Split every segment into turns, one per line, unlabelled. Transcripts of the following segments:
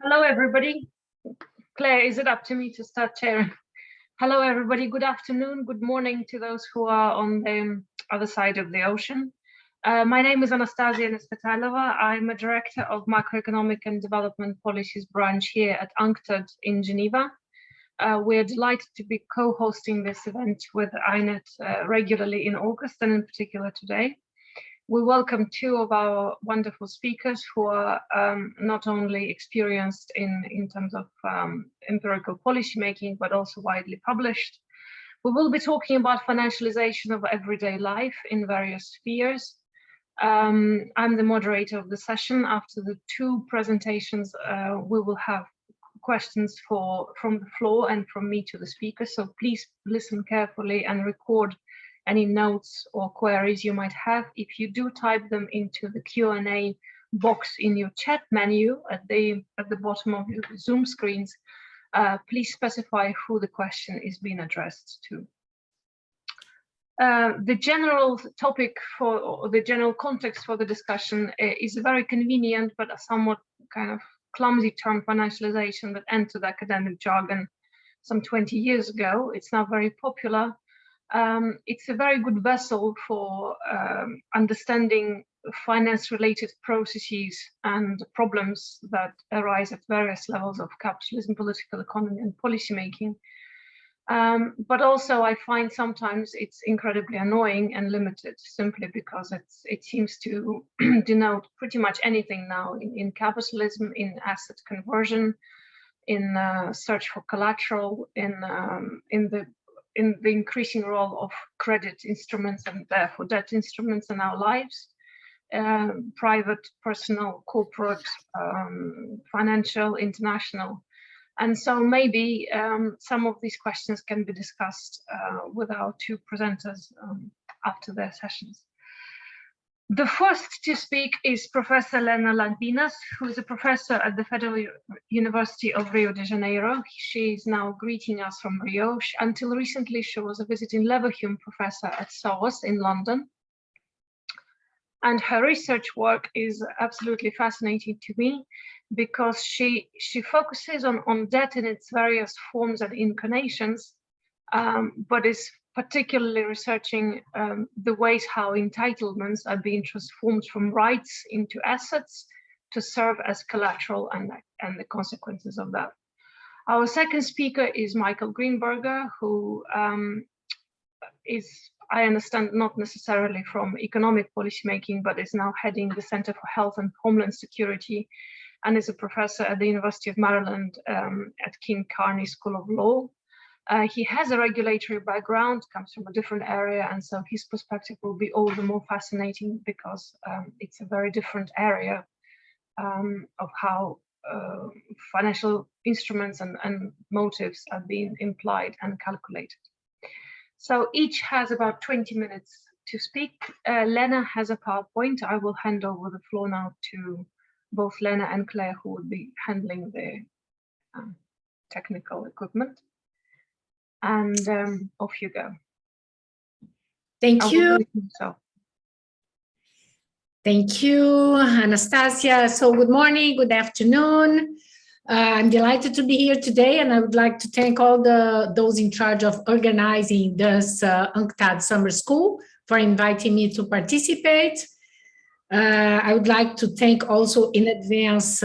Hello, everybody. Claire, is it up to me to start chairing? Hello, everybody. Good afternoon. Good morning to those who are on the other side of the ocean. My name is Anastasia Nesvatailova. I'm a director of Macroeconomic and Development Policies branch here at UNCTAD in Geneva. We're delighted to be co-hosting this event with UNCTAD regularly in August and in particular today. We welcome two of our wonderful speakers who are not only experienced in terms of empirical policymaking, but also widely published. We will be talking about financialization of everyday life in various spheres. I'm the moderator of the session. After the two presentations, we will have questions from the floor and from me to the speakers. So please listen carefully and record any notes or queries you might have. If you do type them into the Q&A box in your chat menu at the bottom of your Zoom screens, please specify who the question is being addressed to. The general topic or the general context for the discussion is a very convenient but a somewhat kind of clumsy term, financialization, that entered academic jargon some 20 years ago. It's now very popular. It's a very good vessel for understanding finance-related processes and problems that arise at various levels of capitalism, political economy, and policymaking. But also, I find sometimes it's incredibly annoying and limited, simply because it seems to denote pretty much anything now in capitalism, in asset conversion, in search for collateral, in the increasing role of credit instruments and therefore debt instruments in our lives, private, personal, corporate, financial, international. And so maybe some of these questions can be discussed with our two presenters after their sessions. The first to speak is Professor Lena Lavinas, who is a professor at the Federal University of Rio de Janeiro. She is now greeting us from Rio. Until recently, she was a visiting Leverhulme professor at SOAS in London. And her research work is absolutely fascinating to me because she focuses on debt in its various forms and incarnations, but is particularly researching the ways how entitlements are being transformed from rights into assets to serve as collateral and the consequences of that. Our second speaker is Michael Greenberger, who is, I understand, not necessarily from economic policymaking, but is now heading the Center for Health and Homeland Security and is a professor at the University of Maryland at King Carney School of Law. He has a regulatory background, comes from a different area, and so his perspective will be all the more fascinating because it's a very different area of how financial instruments and motives are being implied and calculated. So each has about 20 minutes to speak. Lena has a PowerPoint. I will hand over the floor now to both Lena and Claire, who will be handling the technical equipment. And off you go.
Thank you. Thank you, Anastasia. So good morning, good afternoon. I'm delighted to be here today, and I would like to thank all those in charge of organizing this UNCTAD Summer School for inviting me to participate. I would like to thank also in advance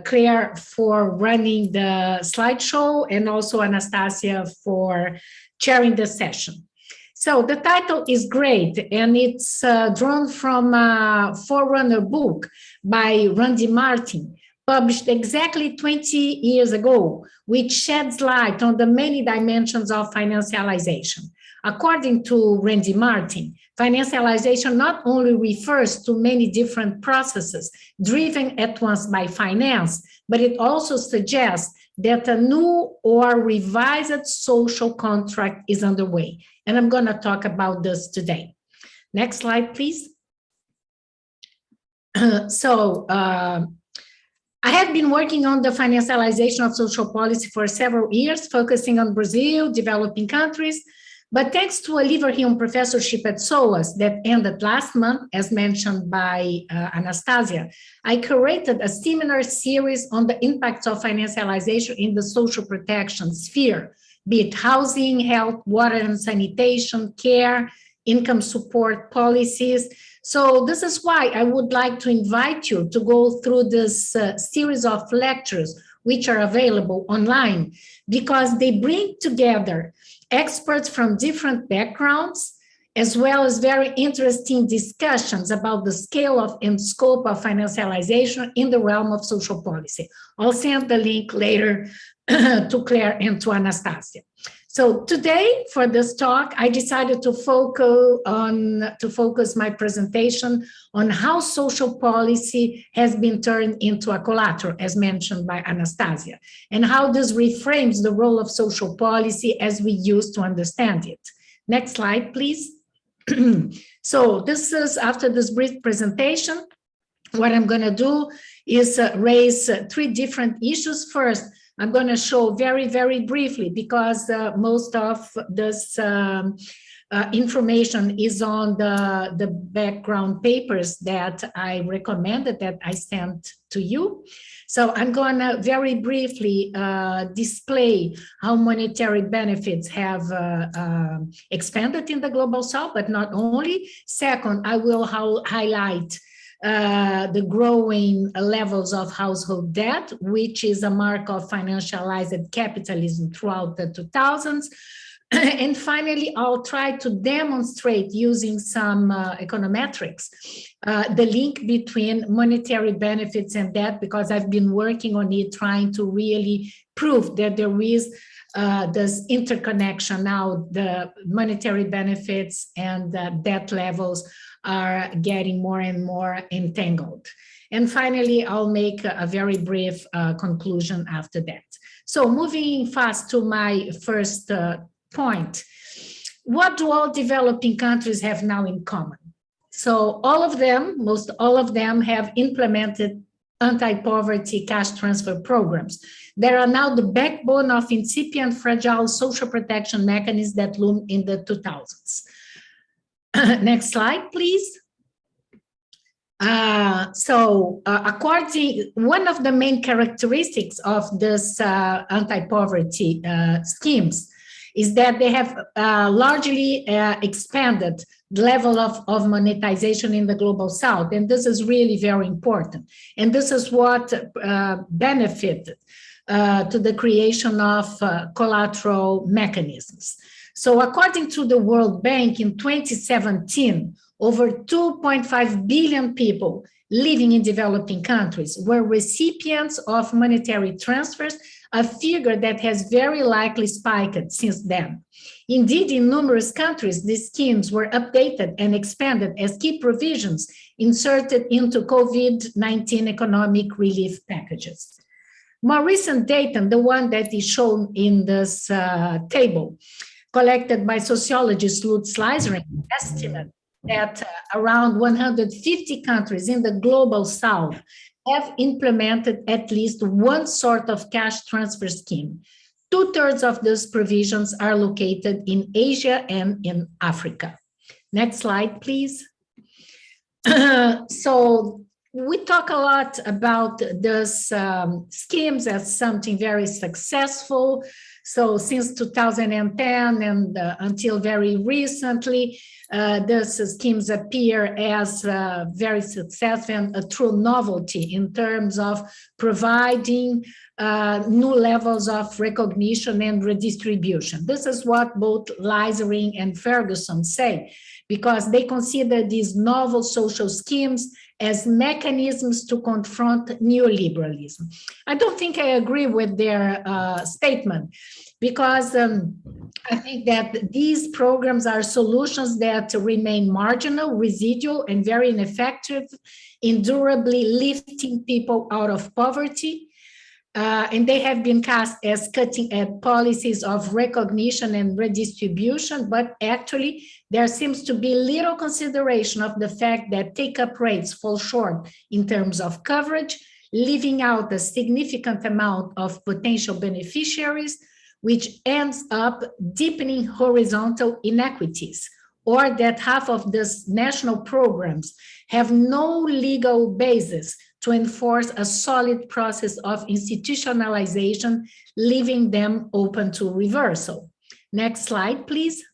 Claire for running the slideshow and also Anastasia for chairing the session. So the title is great, and it's drawn from a forerunner book by Randy Martin, published exactly 20 years ago, which sheds light on the many dimensions of financialization. According to Randy Martin, financialization not only refers to many different processes driven at once by finance, but it also suggests that a new or revised social contract is underway. And I'm going to talk about this today. Next slide, please. I have been working on the financialization of social policy for several years, focusing on Brazil, developing countries, But thanks to a Leverhulme professorship at SOAS that ended last month, as mentioned by Anastasia, I curated a seminar series on the impacts of financialization in the social protection sphere, be it housing, health, water and sanitation, care, income support policies. So this is why I would like to invite you to go through this series of lectures, which are available online, because they bring together experts from different backgrounds, as well as very interesting discussions about the scale of and scope of financialization in the realm of social policy. I'll send the link later to Claire and to Anastasia. So today, for this talk, I decided to focus my presentation on how social policy has been turned into a collateral, as mentioned by Anastasia, and how this reframes the role of social policy as we used to understand it. Next slide, please. So this is, after this brief presentation, what I'm going to do is raise three different issues. First, I'm going to show very, very briefly, because most of this information is on the background papers that I recommended, that I sent to you. So I'm going to very briefly display how monetary benefits have expanded in the Global South, but not only. Second, I will highlight the growing levels of household debt, which is a mark of financialized capitalism throughout the 2000s. And finally, I'll try to demonstrate using some econometrics the link between monetary benefits and debt, because I've been working on it, trying to really prove that there is this interconnection. Now the monetary benefits and debt levels are getting more and more entangled. And finally, I'll make a very brief conclusion after that. So moving fast to my first point, what do all developing countries have now in common? So all of them, most all of them, have implemented anti-poverty cash transfer programs. They are now the backbone of incipient fragile social protection mechanisms that loomed in the 2000s. Next slide, please. One of the main characteristics of this anti-poverty schemes is that they have largely expanded the level of monetization in the Global South. And this is really very important. And this is what benefited to the creation of collateral mechanisms. So according to the World Bank, in 2017, over 2.5 billion people living in developing countries were recipients of monetary transfers, a figure that has very likely spiked since then. Indeed, in numerous countries, these schemes were updated and expanded as key provisions inserted into COVID-19 economic relief packages. More recent data, the one that is shown in this table, collected by sociologist Lutz Leisering, estimate that around 150 countries in the Global South have implemented at least one sort of cash transfer scheme. 2/3 of these provisions are located in Asia and in Africa. Next slide, please. So we talk a lot about these schemes as something very successful. So since 2010 and until very recently, these schemes appear as very successful and a true novelty in terms of providing new levels of recognition and redistribution. This is what both Leisering and Ferguson say, because they consider these novel social schemes as mechanisms to confront neoliberalism. I don't think I agree with their statement, because I think that these programs are solutions that remain marginal, residual, and very ineffective in durably lifting people out of poverty. And they have been cast as cutting-edge policies of recognition and redistribution, but actually there seems to be little consideration of the fact that take-up rates fall short in terms of coverage, leaving out a significant amount of potential beneficiaries which ends up deepening horizontal inequities, or that half of these national programs have no legal basis to enforce a solid process of institutionalization, leaving them open to reversal. Next slide, please.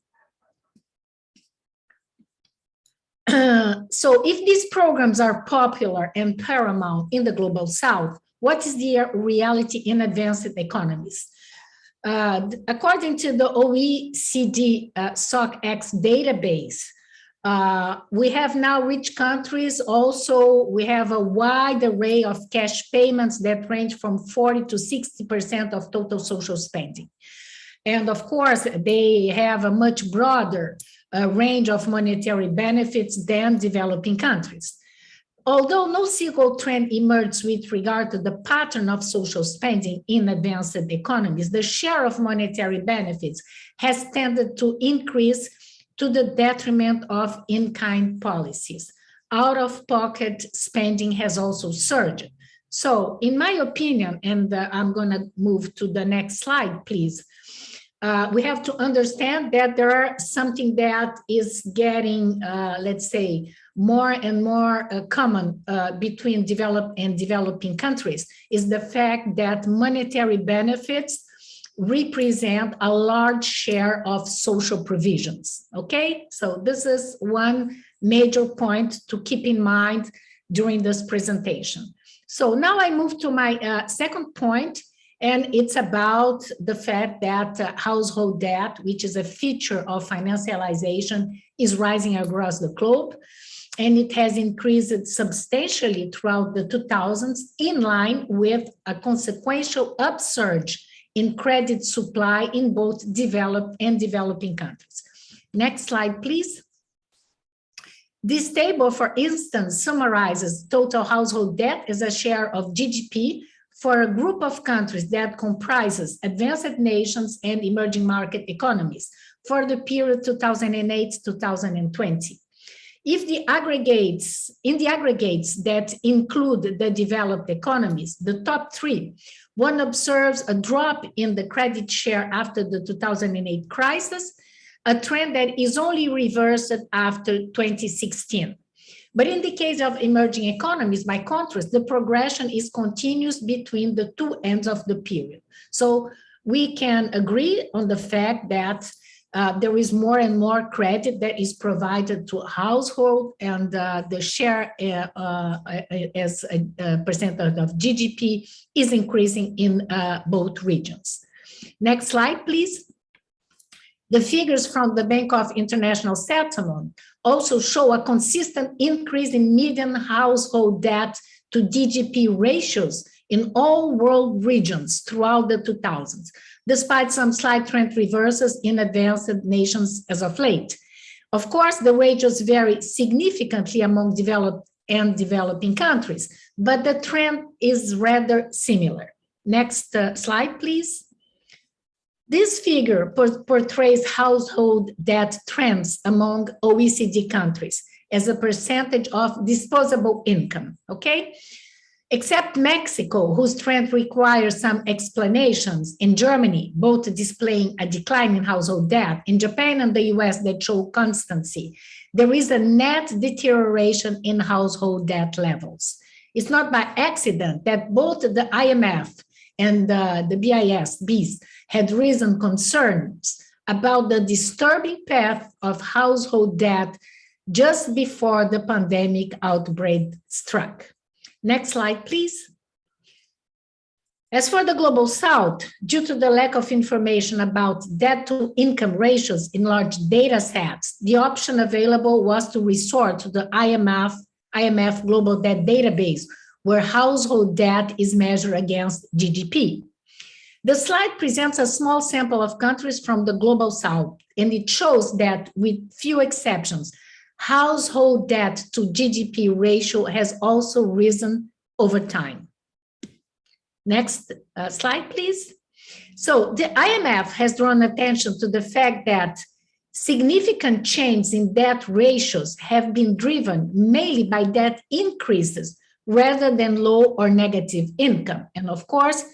So if these programs are popular and paramount in the global south, what is their reality in advanced economies? According to the OECD SOC-X database, we have now rich countries. Also, we have a wide array of cash payments that range from 40 to 60% of total social spending. And of course, they have a much broader range of monetary benefits than developing countries. Although no single trend emerged with regard to the pattern of social spending in advanced economies, the share of monetary benefits has tended to increase to the detriment of in-kind policies. Out-of-pocket spending has also surged. So, in my opinion, and I'm going to move to the next slide, please. We have to understand that there are something that is getting, let's say, more and more common between developed and developing countries, is the fact that monetary benefits represent a large share of social provisions, okay? So this is one major point to keep in mind during this presentation. So now I move to my second point, and it's about the fact that household debt, which is a feature of financialization, is rising across the globe. And it has increased substantially throughout the 2000s, in line with a consequential upsurge in credit supply in both developed and developing countries. Next slide, please. This table, for instance, summarizes total household debt as a share of GDP for a group of countries that comprises advanced nations and emerging market economies for the period 2008-2020. If the aggregates, in the aggregates that include the developed economies, the top three, one observes a drop in the credit share after the 2008 crisis, a trend that is only reversed after 2016. But in the case of emerging economies, by contrast, the progression is continuous between the two ends of the period. So we can agree on the fact that there is more and more credit that is provided to household, and the share as a percentage of GDP is increasing in both regions. Next slide, please. The figures from the Bank of International Settlement also show a consistent increase in median household debt to GDP ratios in all world regions throughout the 2000s, despite some slight trend reverses in advanced nations as of late. Of course, the ratios vary significantly among developed and developing countries, but the trend is rather similar. Next slide, please. This figure portrays household debt trends among OECD countries as a percentage of disposable income, okay? Except Mexico, whose trend requires some explanations, in Germany, both displaying a decline in household debt, in Japan and the US that show constancy, there is a net deterioration in household debt levels. It's not by accident that both the IMF and the BIS had raised concerns about the disturbing path of household debt just before the pandemic outbreak struck. Next slide, please. As for the Global South, due to the lack of information about debt-to-income ratios in large data sets, the option available was to resort to the IMF Global Debt Database, where household debt is measured against GDP. The slide presents a small sample of countries from the Global South, and it shows that, with few exceptions, household debt to GDP ratio has also risen over time. Next slide, please. So the IMF has drawn attention to the fact that significant changes in debt ratios have been driven mainly by debt increases rather than low or negative income. And of course,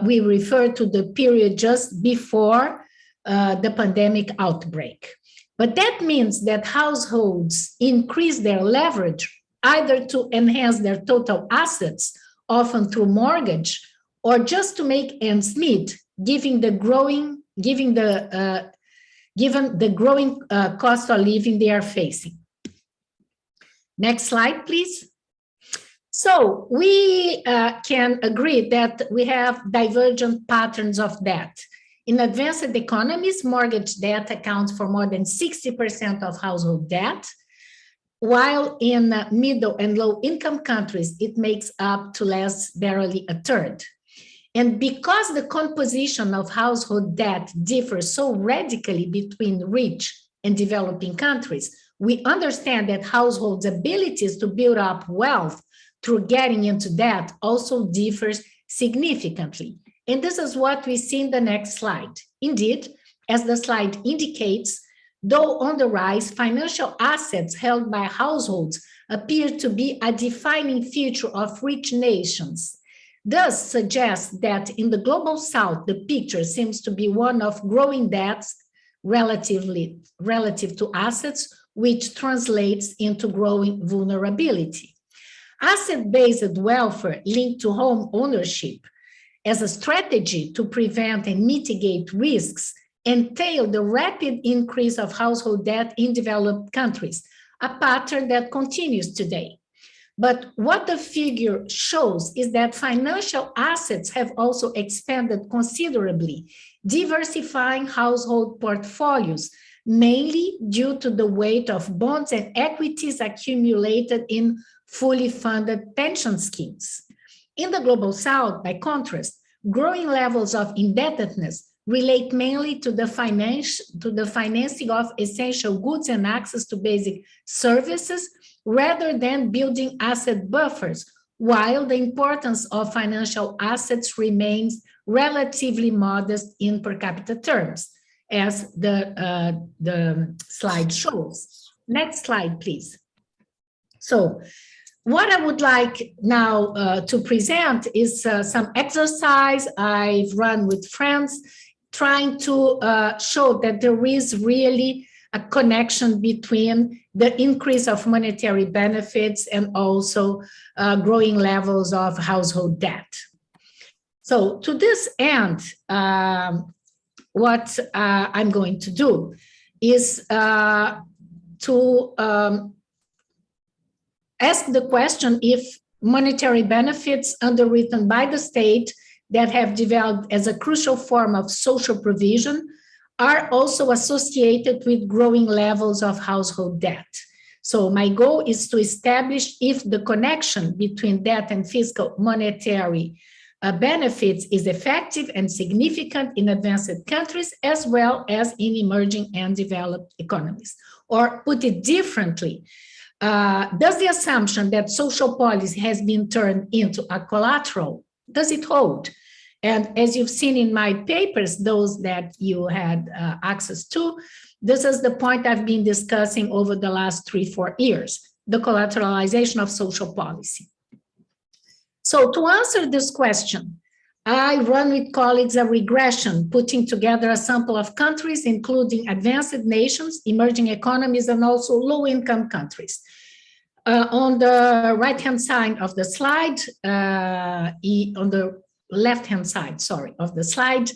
we refer to the period just before the pandemic outbreak. But that means that households increase their leverage either to enhance their total assets, often through mortgage, or just to make ends meet, given the growing cost of living they are facing. Next slide, please. So we can agree that we have divergent patterns of debt. In advanced economies, mortgage debt accounts for more than 60% of household debt, while in middle and low income countries, it makes up to barely a third. And because the composition of household debt differs so radically between rich and developing countries, we understand that households' abilities to build up wealth through getting into debt also differs significantly. And this is what we see in the next slide. Indeed, as the slide indicates, though on the rise, financial assets held by households appear to be a defining feature of rich nations. Thus suggests that in the global south, the picture seems to be one of growing debts relative to assets, which translates into growing vulnerability. Asset-based welfare linked to home ownership as a strategy to prevent and mitigate risks entail the rapid increase of household debt in developed countries, a pattern that continues today. But what the figure shows is that financial assets have also expanded considerably, diversifying household portfolios, mainly due to the weight of bonds and equities accumulated in fully funded pension schemes. In the global south, by contrast, growing levels of indebtedness relate mainly to the financing of essential goods and access to basic services, rather than building asset buffers, while the importance of financial assets remains relatively modest in per capita terms, as the slide shows. Next slide, please. So, what I would like now to present is some exercise I've run with friends, trying to show that there is really a connection between the increase of monetary benefits and also growing levels of household debt. So to this end, what I'm going to do is to ask the question if monetary benefits underwritten by the state that have developed as a crucial form of social provision are also associated with growing levels of household debt. So my goal is to establish if the connection between debt and fiscal monetary benefits is effective and significant in advanced countries as well as in emerging and developed economies. Or put it differently, does the assumption that social policy has been turned into a collateral, does it hold? And as you've seen in my papers, those that you had access to, this is the point I've been discussing over the last 3-4 years, the collateralization of social policy. So to answer this question, I run with colleagues a regression, putting together a sample of countries, including advanced nations, emerging economies, and also low-income countries. On the right-hand side of the slide, on the left-hand side, of the slide,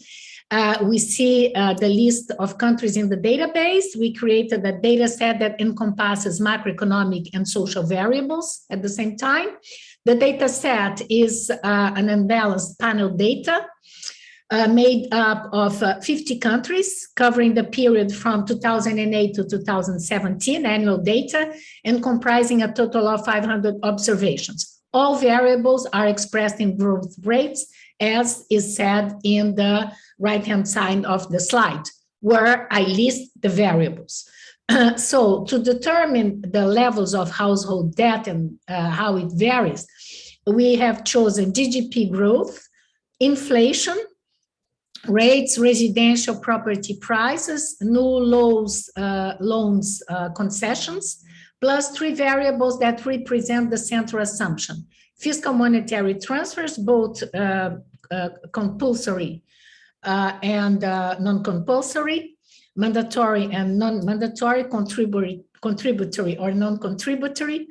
we see the list of countries in the database. We created a data set that encompasses macroeconomic and social variables at the same time. The data set is an unbalanced panel data made up of 50 countries covering the period from 2008 to 2017, annual data, and comprising a total of 500 observations. All variables are expressed in growth rates, as is said in the right-hand side of the slide, where I list the variables. So to determine the levels of household debt and how it varies, we have chosen GDP growth, inflation, rates, residential property prices, new loans, concessions, plus 3 variables that represent the central assumption: fiscal monetary transfers, both compulsory and non-compulsory, mandatory and non-mandatory, contributory or non-contributory.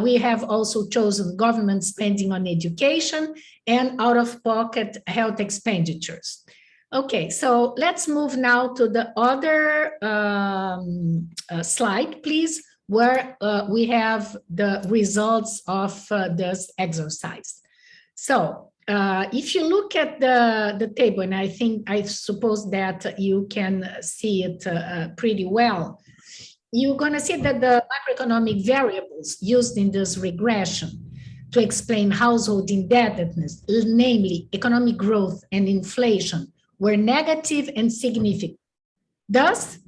We have also chosen government spending on education and out-of-pocket health expenditures. Okay, so let's move now to the other slide, please, where we have the results of this exercise. So if you look at the table, and I suppose that you can see it pretty well, you're going to see that the macroeconomic variables used in this regression to explain household indebtedness, namely economic growth and inflation, were negative and significant. Thus,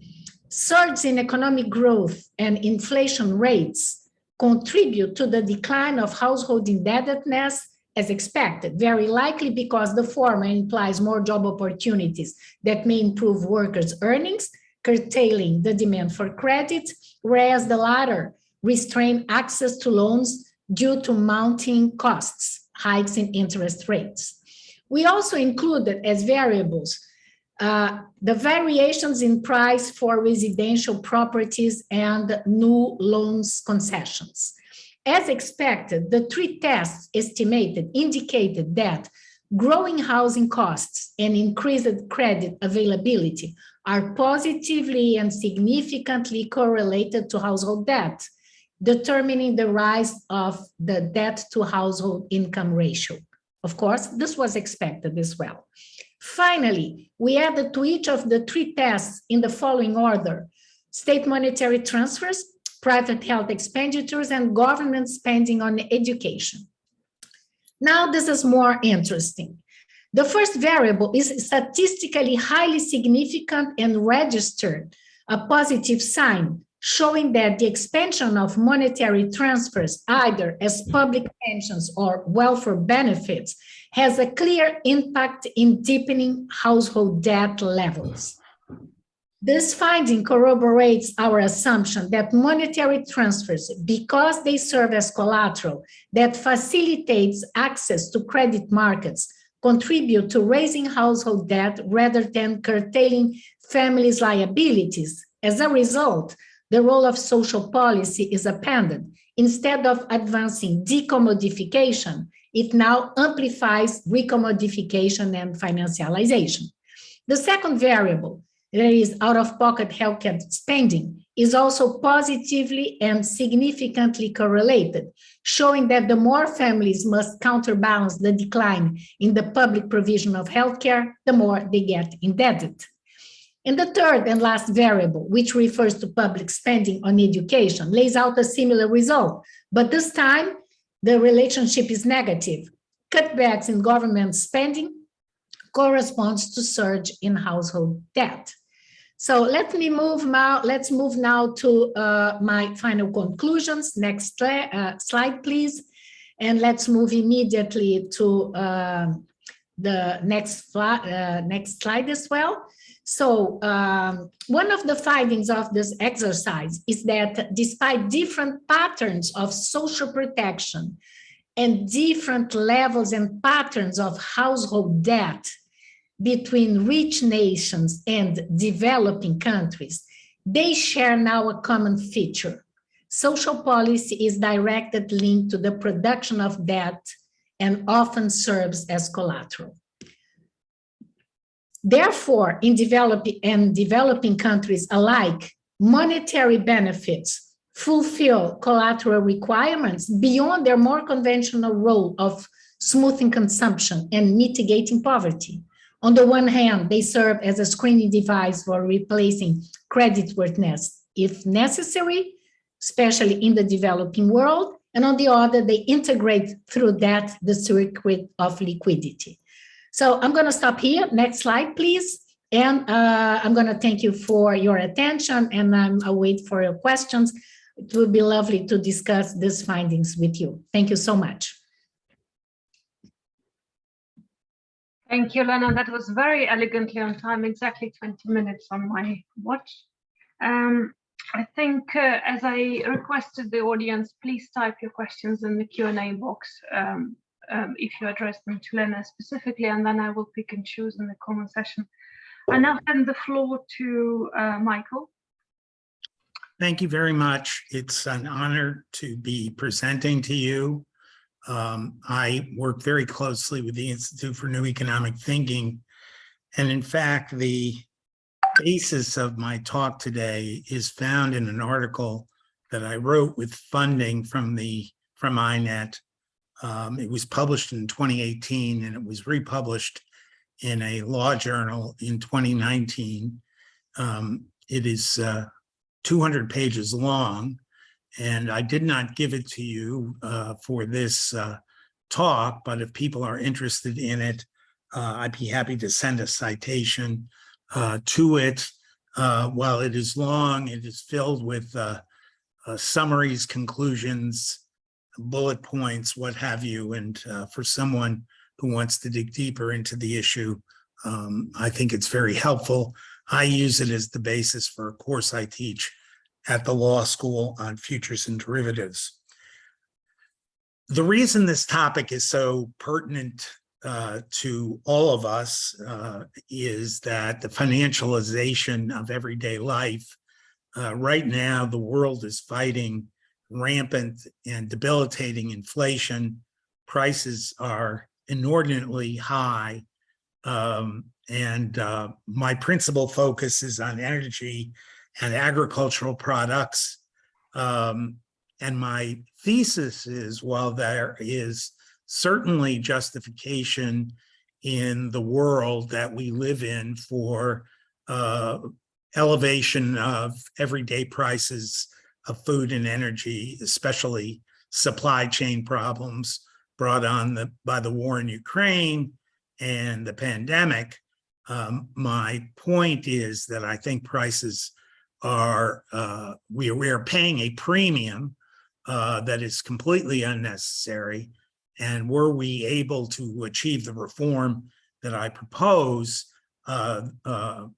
surge in economic growth and inflation rates contribute to the decline of household indebtedness as expected, very likely because the former implies more job opportunities that may improve workers' earnings, curtailing the demand for credit, whereas the latter restrain access to loans due to mounting costs, hikes in interest rates. We also included as variables the variations in price for residential properties and new loans concessions. As expected, the three tests indicated that growing housing costs and increased credit availability are positively and significantly correlated to household debt, determining the rise of the debt to household income ratio. Of course, this was expected as well. Finally, we added to each of the three tests in the following order: state monetary transfers, private health expenditures, and government spending on education. Now, this is more interesting. The first variable is statistically highly significant and registered a positive sign, showing that the expansion of monetary transfers, either as public pensions or welfare benefits, has a clear impact in deepening household debt levels. This finding corroborates our assumption that monetary transfers, because they serve as collateral that facilitates access to credit markets, contribute to raising household debt rather than curtailing families' liabilities. As a result, the role of social policy is abandoned. Instead of advancing decommodification, it now amplifies recommodification and financialization. The second variable, that is out-of-pocket healthcare spending, is also positively and significantly correlated, showing that the more families must counterbalance the decline in the public provision of healthcare, the more they get indebted. And the third and last variable, which refers to public spending on education, lays out a similar result, but this time the relationship is negative. Cutbacks in government spending corresponds to surge in household debt. So let's move now to my final conclusions. Next slide, please. And let's move immediately to the next slide as well. So one of the findings of this exercise is that despite different patterns of social protection and different levels and patterns of household debt between rich nations and developing countries, they share now a common feature. Social policy is directly linked to the production of debt and often serves as collateral. Therefore, in developing countries alike, monetary benefits fulfill collateral requirements beyond their more conventional role of smoothing consumption and mitigating poverty. On the one hand, they serve as a screening device for replacing creditworthiness if necessary, especially in the developing world. And on the other, they integrate through that the circuit of liquidity. So I'm going to stop here. Next slide, please. And I'm going to thank you for your attention, and I'll wait for your questions. It would be lovely to discuss these findings with you. Thank you so much.
Thank you, Lena. That was very elegantly on time, exactly 20 minutes on my watch. I think, as I requested the audience, please type your questions in the Q&A box if you address them to Lena specifically, and then I will pick and choose in the comment session. I now hand the floor to Michael.
Thank you very much. It's an honor to be presenting to you. I work very closely with the Institute for New Economic Thinking. And in fact, the basis of my talk today is found in an article that I wrote with funding from INET. It was published in 2018 and it was republished in a law journal in 2019. It is 200 pages long, and I did not give it to you for this talk, but if people are interested in it, I'd be happy to send a citation to it. While it is long, it is filled with summaries, conclusions, bullet points, what have you. And for someone who wants to dig deeper into the issue, I think it's very helpful. I use it as the basis for a course I teach at the law school on futures and derivatives. The reason this topic is so pertinent to all of us is that the financialization of everyday life, right now the world is fighting rampant and debilitating inflation. Prices are inordinately high. My principal focus is on energy and agricultural products. And my thesis is, while there is certainly justification in the world that we live in for elevation of everyday prices of food and energy, especially supply chain problems brought on by the war in Ukraine and the pandemic, my point is that I think prices are, we are paying a premium that is completely unnecessary. And were we able to achieve the reform that I propose,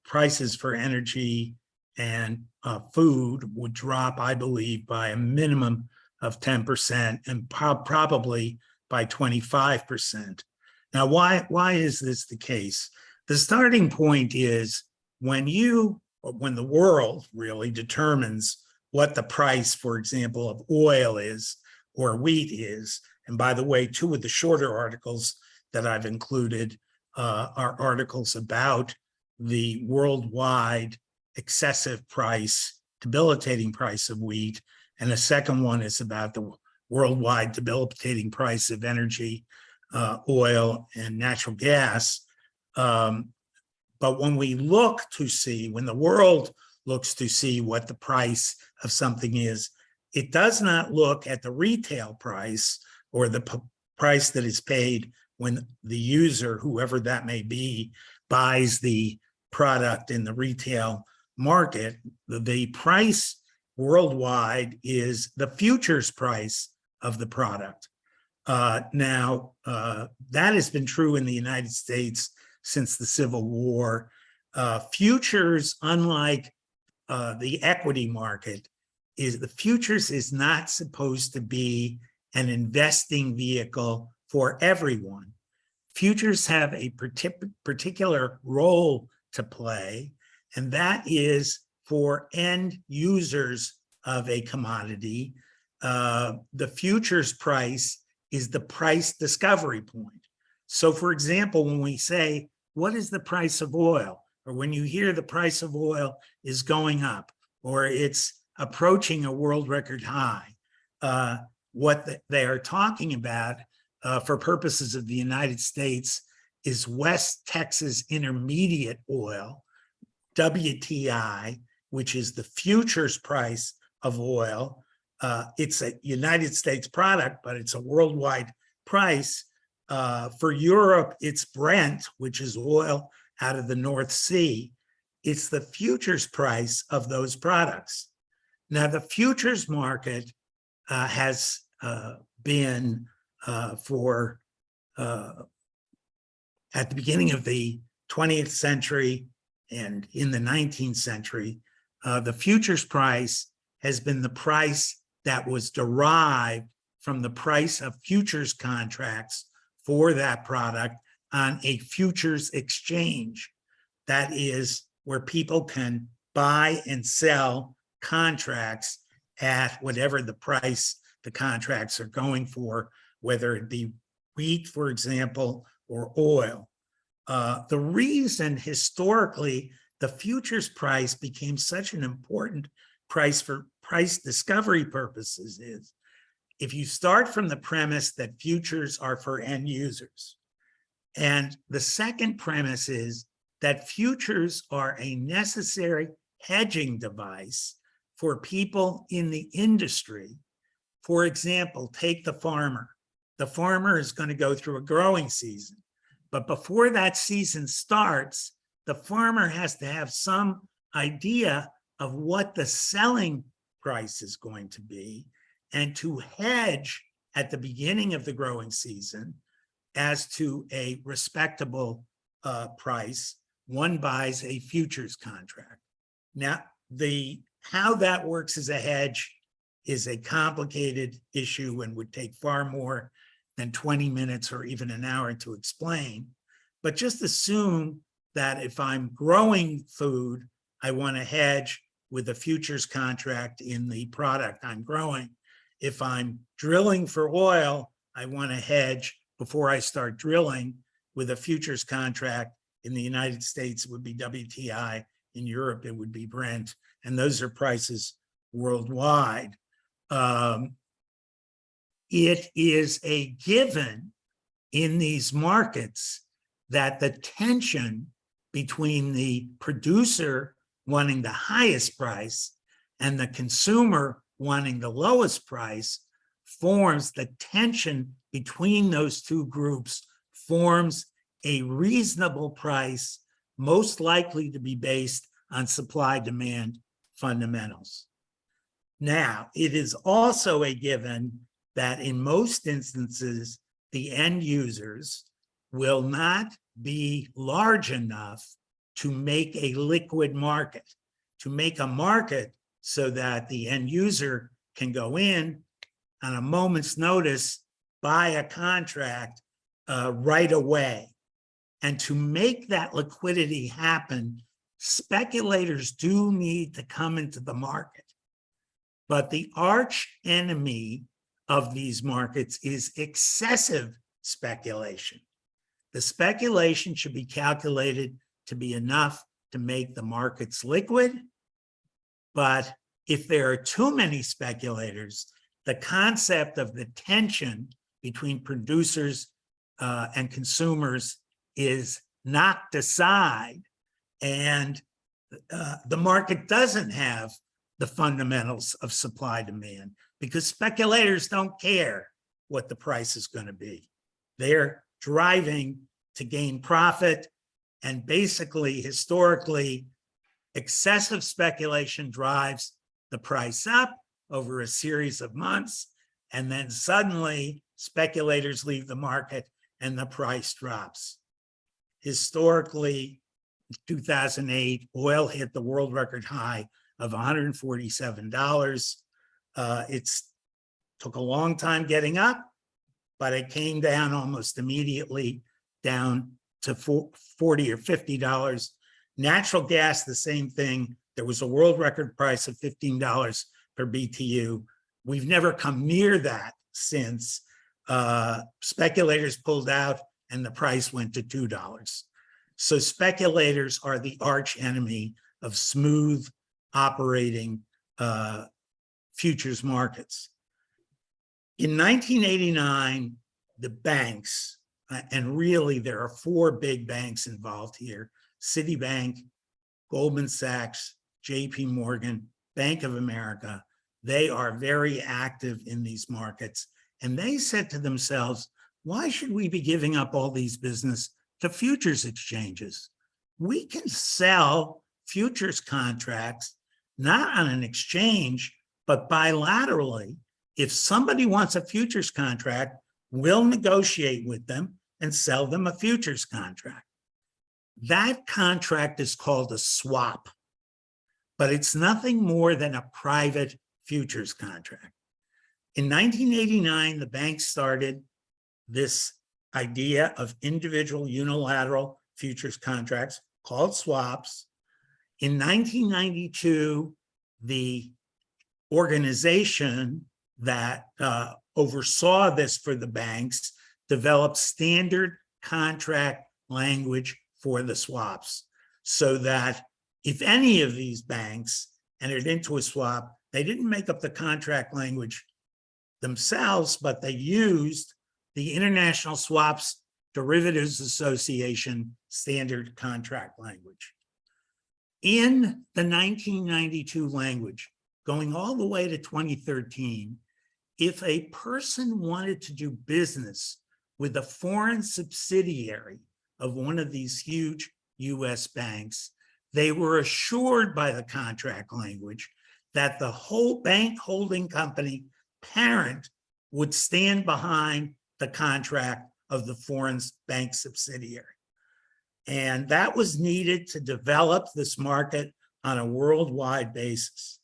prices for energy and food would drop, I believe, by a minimum of 10% and probably by 25%. Now, why is this the case? The starting point is when the world really determines what the price, for example, of oil is or wheat is. And by the way, two of the shorter articles that I've included are articles about the worldwide excessive price, debilitating price of wheat. And the second one is about the worldwide debilitating price of energy, oil, and natural gas. But when we look to see, when the world looks to see what the price of something is, it does not look at the retail price or the price that is paid when the user, whoever that may be, buys the product in the retail market. The price worldwide is the futures price of the product. Now, that has been true in the United States since the Civil War. Futures, unlike the equity market, the futures is not supposed to be an investing vehicle for everyone. Futures have a particular role to play, and that is for end users of a commodity. The futures price is the price discovery point. So for example, when we say, what is the price of oil? Or when you hear the price of oil is going up, or it's approaching a world record high, what they are talking about for purposes of the United States is West Texas Intermediate Oil, WTI, which is the futures price of oil. It's a United States product, but it's a worldwide price. For Europe, it's Brent, which is oil out of the North Sea. It's the futures price of those products. Now, the futures market has been at the beginning of the 20th century and in the 19th century, The futures price has been the price that was derived from the price of futures contracts for that product on a futures exchange. That is where people can buy and sell contracts at whatever the price the contracts are going for, whether it be wheat, for example, or oil. The reason historically the futures price became such an important price for price discovery purposes is if you start from the premise that futures are for end users, and the second premise is that futures are a necessary hedging device for people in the industry. For example, take the farmer. The farmer is going to go through a growing season, but before that season starts, the farmer has to have some idea of what the selling price is going to be and to hedge at the beginning of the growing season as to a respectable price. One buys a futures contract. Now, how that works as a hedge is a complicated issue and would take far more than 20 minutes or even an hour to explain. But just assume that if I'm growing food, I want to hedge with a futures contract in the product I'm growing. If I'm drilling for oil, I want to hedge before I start drilling with a futures contract. In the United States, it would be WTI. In Europe, it would be Brent. And those are prices worldwide. It is a given in these markets that the tension between the producer wanting the highest price and the consumer wanting the lowest price forms the tension between those two groups, forms a reasonable price, most likely to be based on supply-demand fundamentals. Now, it is also a given that in most instances, the end users will not be large enough to make a liquid market, to make a market so that the end user can go in on a moment's notice, buy a contract right away. And to make that liquidity happen, speculators do need to come into the market. But the arch enemy of these markets is excessive speculation. The speculation should be calculated to be enough to make the markets liquid. But if there are too many speculators, the concept of the tension between producers and consumers is knocked aside, and the market doesn't have the fundamentals of supply demand because speculators don't care what the price is going to be. They're driving to gain profit, and basically, historically, excessive speculation drives the price up over a series of months, and then suddenly speculators leave the market and the price drops. Historically, in 2008, oil hit the world record high of $147. It took a long time getting up, but it came down almost immediately down to $40 or $50. Natural gas, the same thing. There was a world record price of $15 per BTU. We've never come near that since. Speculators pulled out and the price went to $2. So speculators are the arch enemy of smooth operating futures markets. In 1989, the banks, and really there are four big banks involved here: Citibank, Goldman Sachs, JP Morgan, Bank of America. They are very active in these markets. And they said to themselves, why should we be giving up all these business to futures exchanges? We can sell futures contracts, not on an exchange, but bilaterally. If somebody wants a futures contract, we'll negotiate with them and sell them a futures contract. That contract is called a swap. but it's nothing more than a private futures contract. In 1989, the bank started this idea of individual unilateral futures contracts called swaps. In 1992, the organization that oversaw this for the banks developed standard contract language for the swaps, so that if any of these banks entered into a swap, they didn't make up the contract language themselves, but they used the International Swaps Derivatives Association standard contract language. In the 1992 language, going all the way to 2013, if a person wanted to do business with a foreign subsidiary of one of these huge US banks, they were assured by the contract language that the whole bank holding company parent would stand behind the contract of the foreign bank subsidiary. And that was needed to develop this market on a worldwide basis.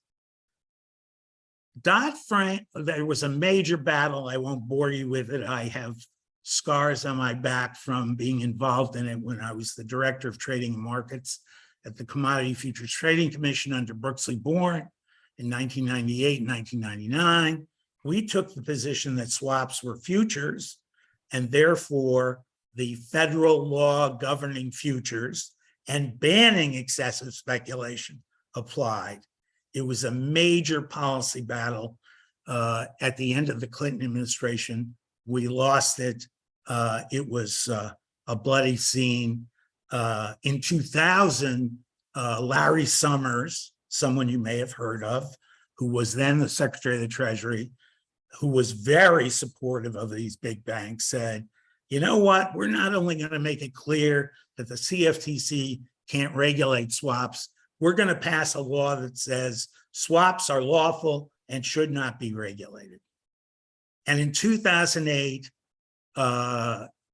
Dodd-Frank, there was a major battle. I won't bore you with it. I have scars on my back from being involved in it when I was the director of trading and markets at the Commodity Futures Trading Commission under Brooksley Born in 1998 and 1999. We took the position that swaps were futures, and therefore the federal law governing futures and banning excessive speculation applied. It was a major policy battle. At the end of the Clinton administration, we lost it. It was a bloody scene. In 2000, Larry Summers, someone you may have heard of, who was then the Secretary of the Treasury, who was very supportive of these big banks, said, you know what, we're not only going to make it clear that the CFTC can't regulate swaps, we're going to pass a law that says swaps are lawful and should not be regulated. And in 2008,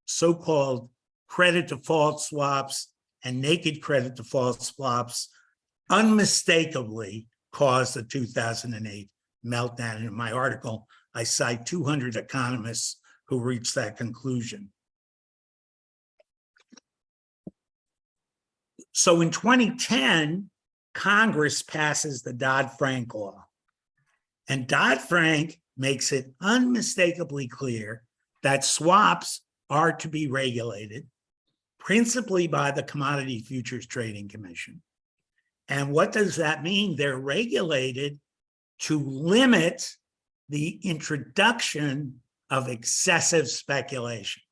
so-called credit default swaps and naked credit default swaps unmistakably caused the 2008 meltdown. In my article, I cite 200 economists who reached that conclusion. So in 2010, Congress passes the Dodd-Frank law. And Dodd-Frank makes it unmistakably clear that swaps are to be regulated, principally by the Commodity Futures Trading Commission. And what does that mean? They're regulated to limit the introduction of excessive speculation.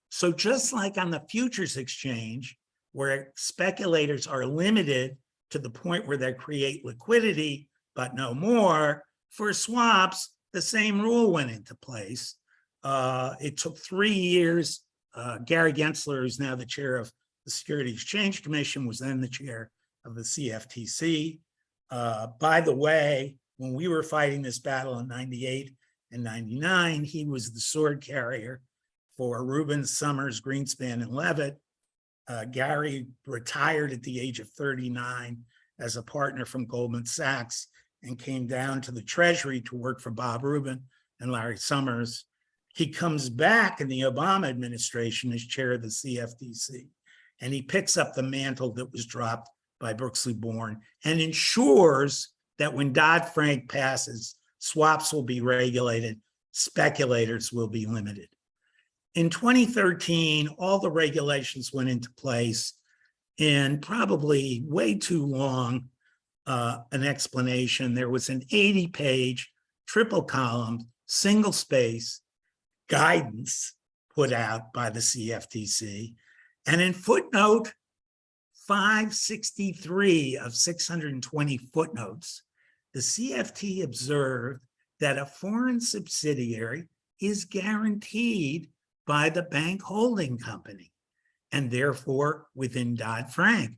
So just like on the futures exchange, where speculators are limited to the point where they create liquidity, but no more, for swaps, the same rule went into place. It took 3 years. Gary Gensler, who's now the chair of the Security Exchange Commission, was then the chair of the CFTC. By the way, when we were fighting this battle in 98 and 99, he was the sword carrier for Rubin, Summers, Greenspan, and Levitt. Gary retired at the age of 39 as a partner from Goldman Sachs and came down to the Treasury to work for Bob Rubin and Larry Summers. He comes back in the Obama administration as chair of the CFTC, and he picks up the mantle that was dropped by Brooksley Born and ensures that when Dodd-Frank passes, swaps will be regulated, speculators will be limited. In 2013, all the regulations went into place in probably way too long an explanation. There was an 80-page, triple column, single space guidance put out by the CFTC. And in footnote 563 of 620 footnotes, the CFT observed that a foreign subsidiary is guaranteed by the bank holding company and therefore within Dodd-Frank.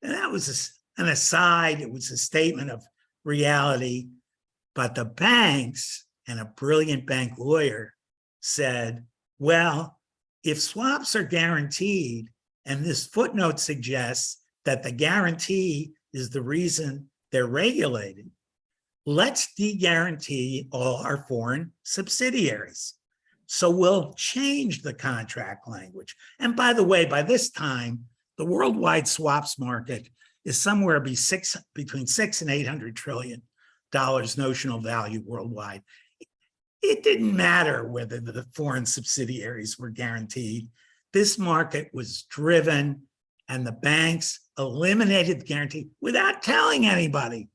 And that was an aside. It was a statement of reality. But the banks and a brilliant bank lawyer said, well, if swaps are guaranteed, and this footnote suggests that the guarantee is the reason they're regulated. Let's de-guarantee all our foreign subsidiaries. So we'll change the contract language. And by the way, by this time, the worldwide swaps market is somewhere between $600 and $800 trillion notional value worldwide. It didn't matter whether the foreign subsidiaries were guaranteed. This market was driven, and the banks eliminated the guarantee without telling anybody.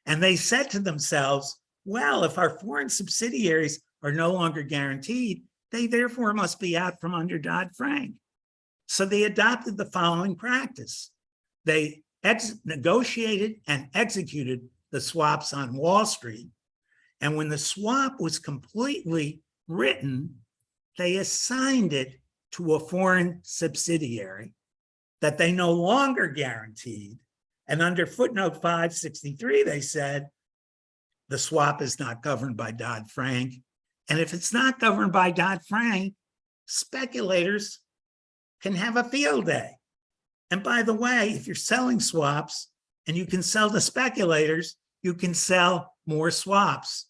And they said to themselves, well, if our foreign subsidiaries are no longer guaranteed, they therefore must be out from under Dodd-Frank. So they adopted the following practice. They negotiated and executed the swaps on Wall Street. And when the swap was completely written, they assigned it to a foreign subsidiary that they no longer guaranteed. And under footnote 563, they said, the swap is not governed by Dodd-Frank. And if it's not governed by Dodd-Frank, speculators can have a field day. And by the way, if you're selling swaps and you can sell to speculators, you can sell more swaps.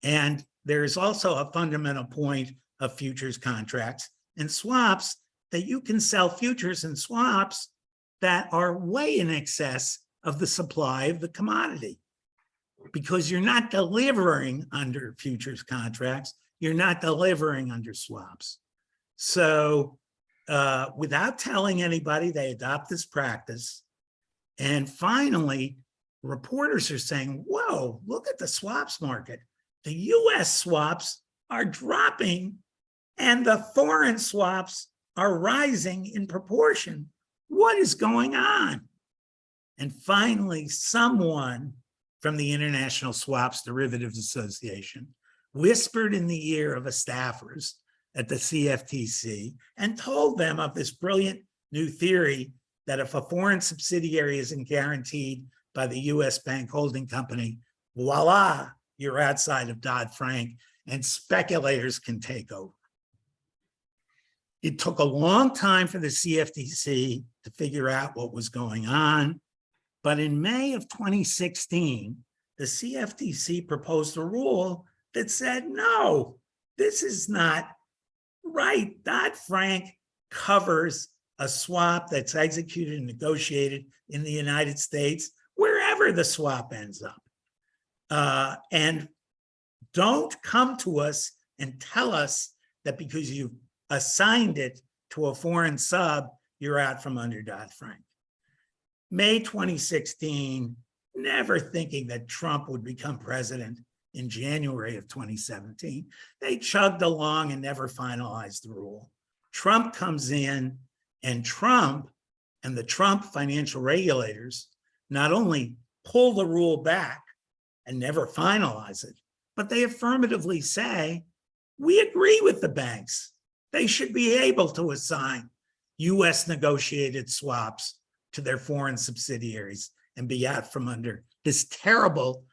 And there's also a fundamental point of futures contracts and swaps that you can sell futures and swaps that are way in excess of the supply of the commodity, because you're not delivering under futures contracts, you're not delivering under swaps. So without telling anybody, they adopt this practice. And finally, reporters are saying, whoa, look at the swaps market. The US swaps are dropping and the foreign swaps are rising in proportion. What is going on? And finally, someone from the International Swaps Derivatives Association whispered in the ear of a staffers at the CFTC and told them of this brilliant new theory that if a foreign subsidiary isn't guaranteed by the US bank holding company, voila, you're outside of Dodd-Frank and speculators can take over. It took a long time for the CFTC to figure out what was going on. But in May of 2016, the CFTC proposed a rule that said, no, this is not right. Dodd-Frank covers a swap that's executed and negotiated in the United States, wherever the swap ends up. And don't come to us and tell us that because you've assigned it to a foreign sub, you're out from under Dodd-Frank. May 2016, never thinking that Trump would become president in January of 2017, they chugged along and never finalized the rule. Trump comes in, and Trump and the Trump financial regulators not only pull the rule back and never finalize it, but they affirmatively say, we agree with the banks. They should be able to assign US negotiated swaps to their foreign subsidiaries and be out from under this terrible,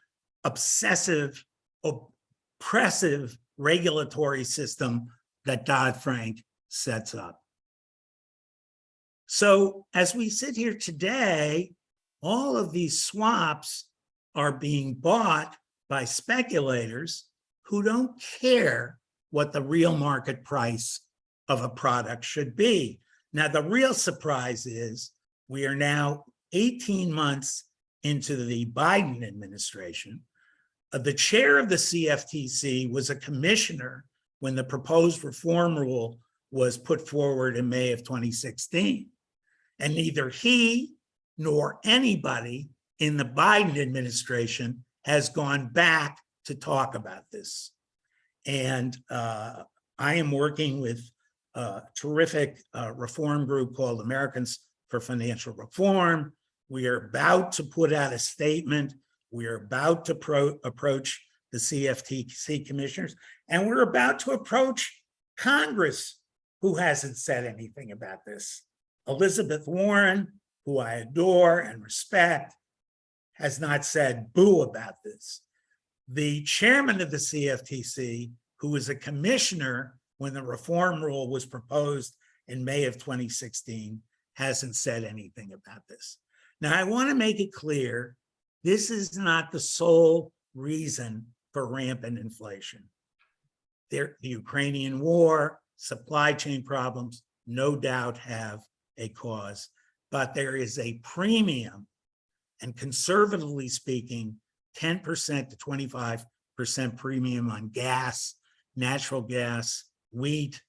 obsessive, oppressive regulatory system that Dodd-Frank sets up. So as we sit here today, all of these swaps are being bought by speculators who don't care what the real market price of a product should be. Now, the real surprise is we are now 18 months into the Biden administration. The chair of the CFTC was a commissioner when the proposed reform rule was put forward in May of 2016. And neither he nor anybody in the Biden administration has gone back to talk about this. And I am working with a terrific reform group called Americans for Financial Reform. We are about to put out a statement. We are about to approach the CFTC commissioners, and we're about to approach Congress, who hasn't said anything about this. Elizabeth Warren, who I adore and respect, has not said boo about this. The chairman of the CFTC, who was a commissioner when the reform rule was proposed in May of 2016, hasn't said anything about this. Now, I want to make it clear, this is not the sole reason for rampant inflation. The Ukrainian war, supply chain problems, no doubt have a cause, but there is a premium, and conservatively speaking, 10% to 25% premium on gas, natural gas, wheat,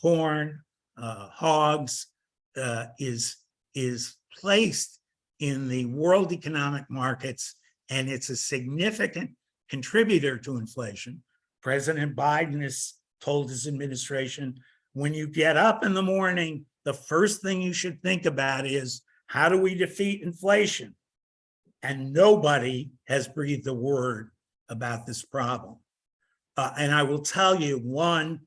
corn, hogs, is placed in the world economic markets, and it's a significant contributor to inflation. President Biden has told his administration, when you get up in the morning, the first thing you should think about is, how do we defeat inflation? And nobody has breathed a word about this problem. And I will tell you, one,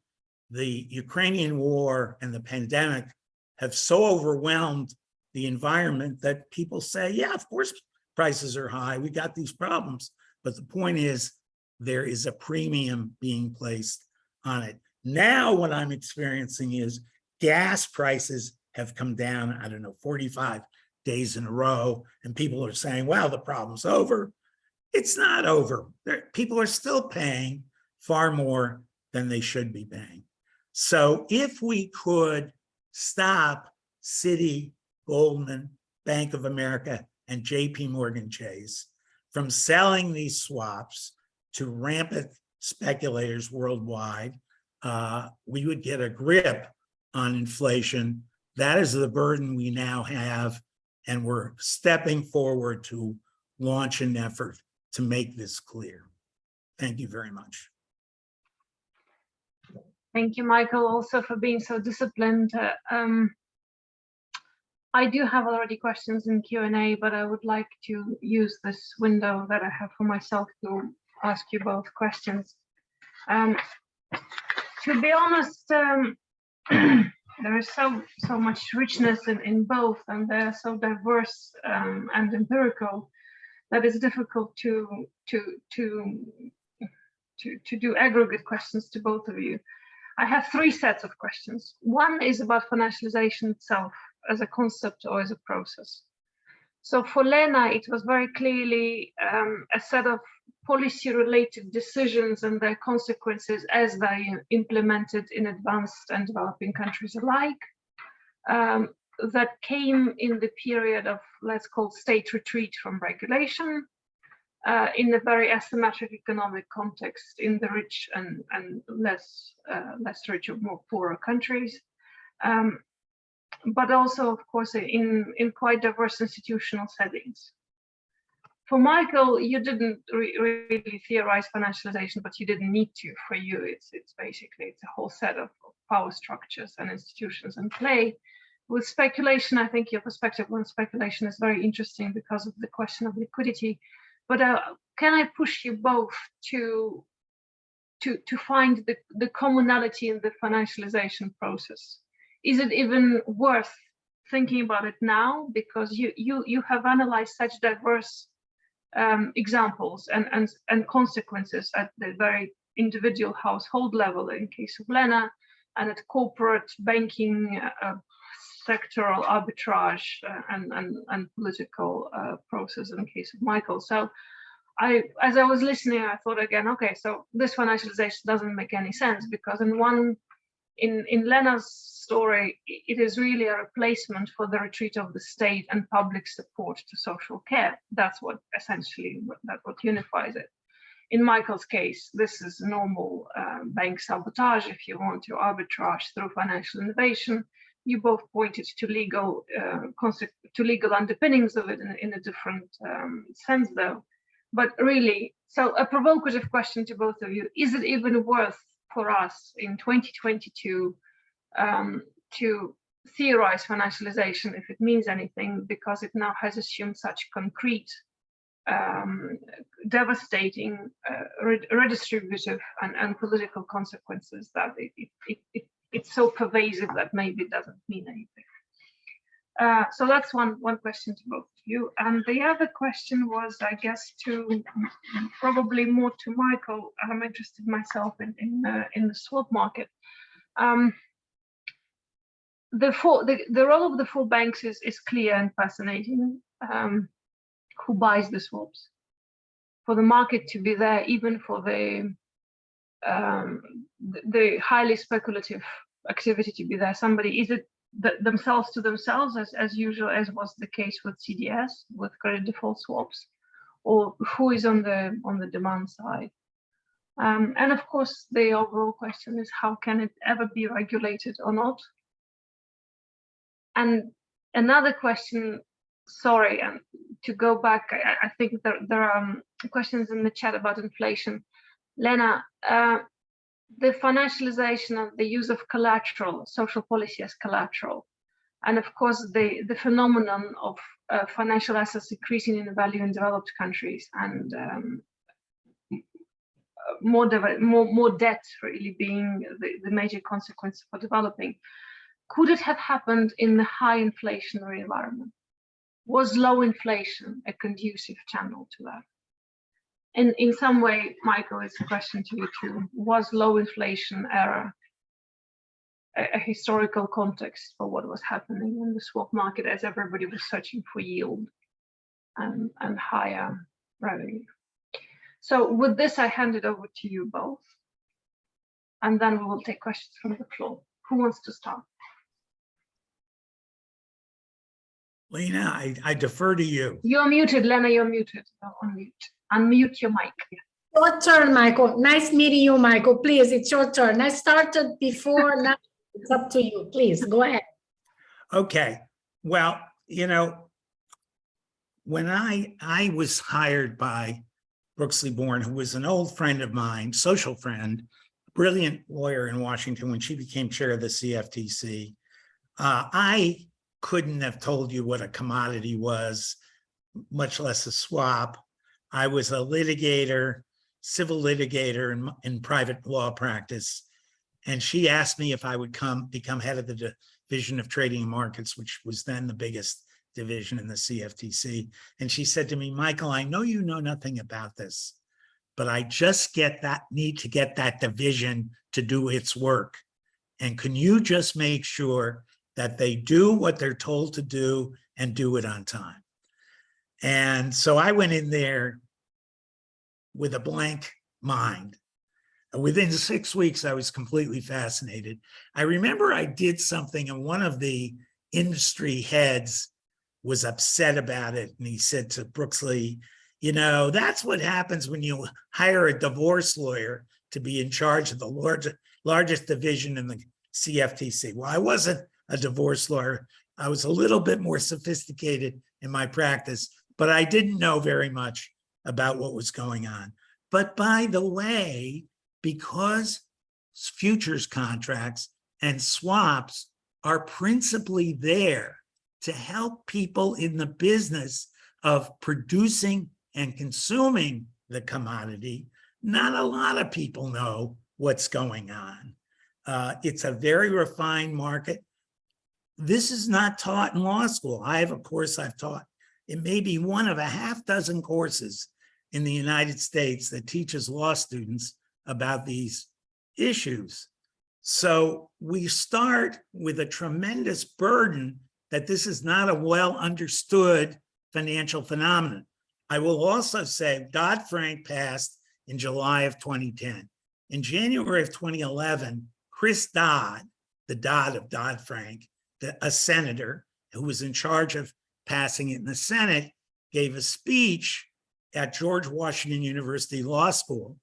the Ukrainian war and the pandemic have so overwhelmed the environment that people say, yeah, of course, prices are high. We got these problems. But the point is, there is a premium being placed on it. Now, what I'm experiencing is gas prices have come down, I don't know, 45 days in a row. And people are saying, well, the problem's over. It's not over. People are still paying far more than they should be paying. So if we could stop Citi, Goldman, Bank of America, and JP Morgan Chase from selling these swaps to rampant speculators worldwide, we would get a grip on inflation. That is the burden we now have, and we're stepping forward to launch an effort to make this clear. Thank you very much.
Thank you, Michael, also for being so disciplined. I do have already questions in Q&A, but I would like to use this window that I have for myself to ask you both questions. To be honest, there is so much richness in both, and they're so diverse and empirical that it's difficult to do aggregate questions to both of you. I have three sets of questions. One is about financialization itself as a concept or as a process. So for Lena, it was very clearly a set of policy-related decisions and their consequences as they implemented in advanced and developing countries alike, that came in the period of, let's call, state retreat from regulation, in a very asymmetric economic context in the rich and less rich or more poorer countries, but also, of course, in quite diverse institutional settings. For Michael, you didn't really theorize financialization, but you didn't need to. For you, it's basically a whole set of power structures and institutions in play. With speculation, I think your perspective on speculation is very interesting because of the question of liquidity. But can I push you both to find the commonality in the financialization process? Is it even worth thinking about it now? Because you have analyzed such diverse examples and consequences at the very individual household level in case of Lena, and at corporate banking, sectoral arbitrage, and political process in case of Michael. So as I was listening, I thought again, okay, so this financialization doesn't make any sense, because in Lena's story, it is really a replacement for the retreat of the state and public support to social care. That's what essentially what unifies it. In Michael's case, this is normal bank sabotage, if you want, to arbitrage through financial innovation. You both pointed to legal underpinnings of it in a different sense, though. But really, so a provocative question to both of you: is it even worth for us in 2022 to theorize financialization, if it means anything, because it now has assumed such concrete, devastating, redistributive and political consequences that it's so pervasive that maybe it doesn't mean anything. So that's one question to both of you. And the other question was, I guess, to probably more to Michael. I'm interested myself in the swap market. the role of the four banks is clear and fascinating. Who buys the swaps? For the market to be there, even for the highly speculative activity to be there, somebody, is it themselves to themselves, as usual, as was the case with CDS, with credit default swaps, or who is on the demand side? And of course, the overall question is, how can it ever be regulated or not? And another question, sorry, and to go back, I think there are questions in the chat about inflation. Lena, the financialization of the use of collateral, social policy as collateral, and of course the phenomenon of financial assets increasing in value in developed countries, and more debt really being the major consequence for developing. Could it have happened in the high inflationary environment? Was low inflation a conducive channel to that? And in some way, Michael, it's a question to you too. Was low inflation era a historical context for what was happening in the swap market as everybody was searching for yield and higher revenue? So with this, I hand it over to you both. And then we will take questions from the floor. Who wants to start?
Lena, I defer to you.
You're muted, Lena, you're muted. Unmute. Unmute your mic.
Your turn, Michael. Nice meeting you, Michael. Please, it's your turn. I started before, now it's up to you. Please, go ahead.
Okay. Well, you know, when I was hired by Brooksley Born, who was an old friend of mine, social friend, brilliant lawyer in Washington, when she became chair of the CFTC, I couldn't have told you what a commodity was, much less a swap. I was a litigator, civil litigator in private law practice. And she asked me if I would become head of the Division of Trading and Markets, which was then the biggest division in the CFTC. And she said to me, Michael, I know you know nothing about this, but I just need to get that division to do its work. And can you just make sure that they do what they're told to do and do it on time? And so I went in there with a blank mind. Within 6 weeks, I was completely fascinated. I remember I did something and one of the industry heads was upset about it. And he said to Brooksley, you know, that's what happens when you hire a divorce lawyer to be in charge of the largest division in the CFTC. Well, I wasn't a divorce lawyer. I was a little bit more sophisticated in my practice, but I didn't know very much about what was going on. But by the way, because futures contracts and swaps are principally there to help people in the business of producing and consuming the commodity, not a lot of people know what's going on. It's a very refined market. This is not taught in law school. I have a course I've taught. It may be one of a half dozen courses in the United States that teaches law students about these issues. So we start with a tremendous burden that this is not a well understood financial phenomenon. I will also say Dodd-Frank passed in July of 2010. In January of 2011, Chris Dodd, the Dodd of Dodd-Frank, a senator who was in charge of passing it in the Senate, gave a speech at George Washington University Law School.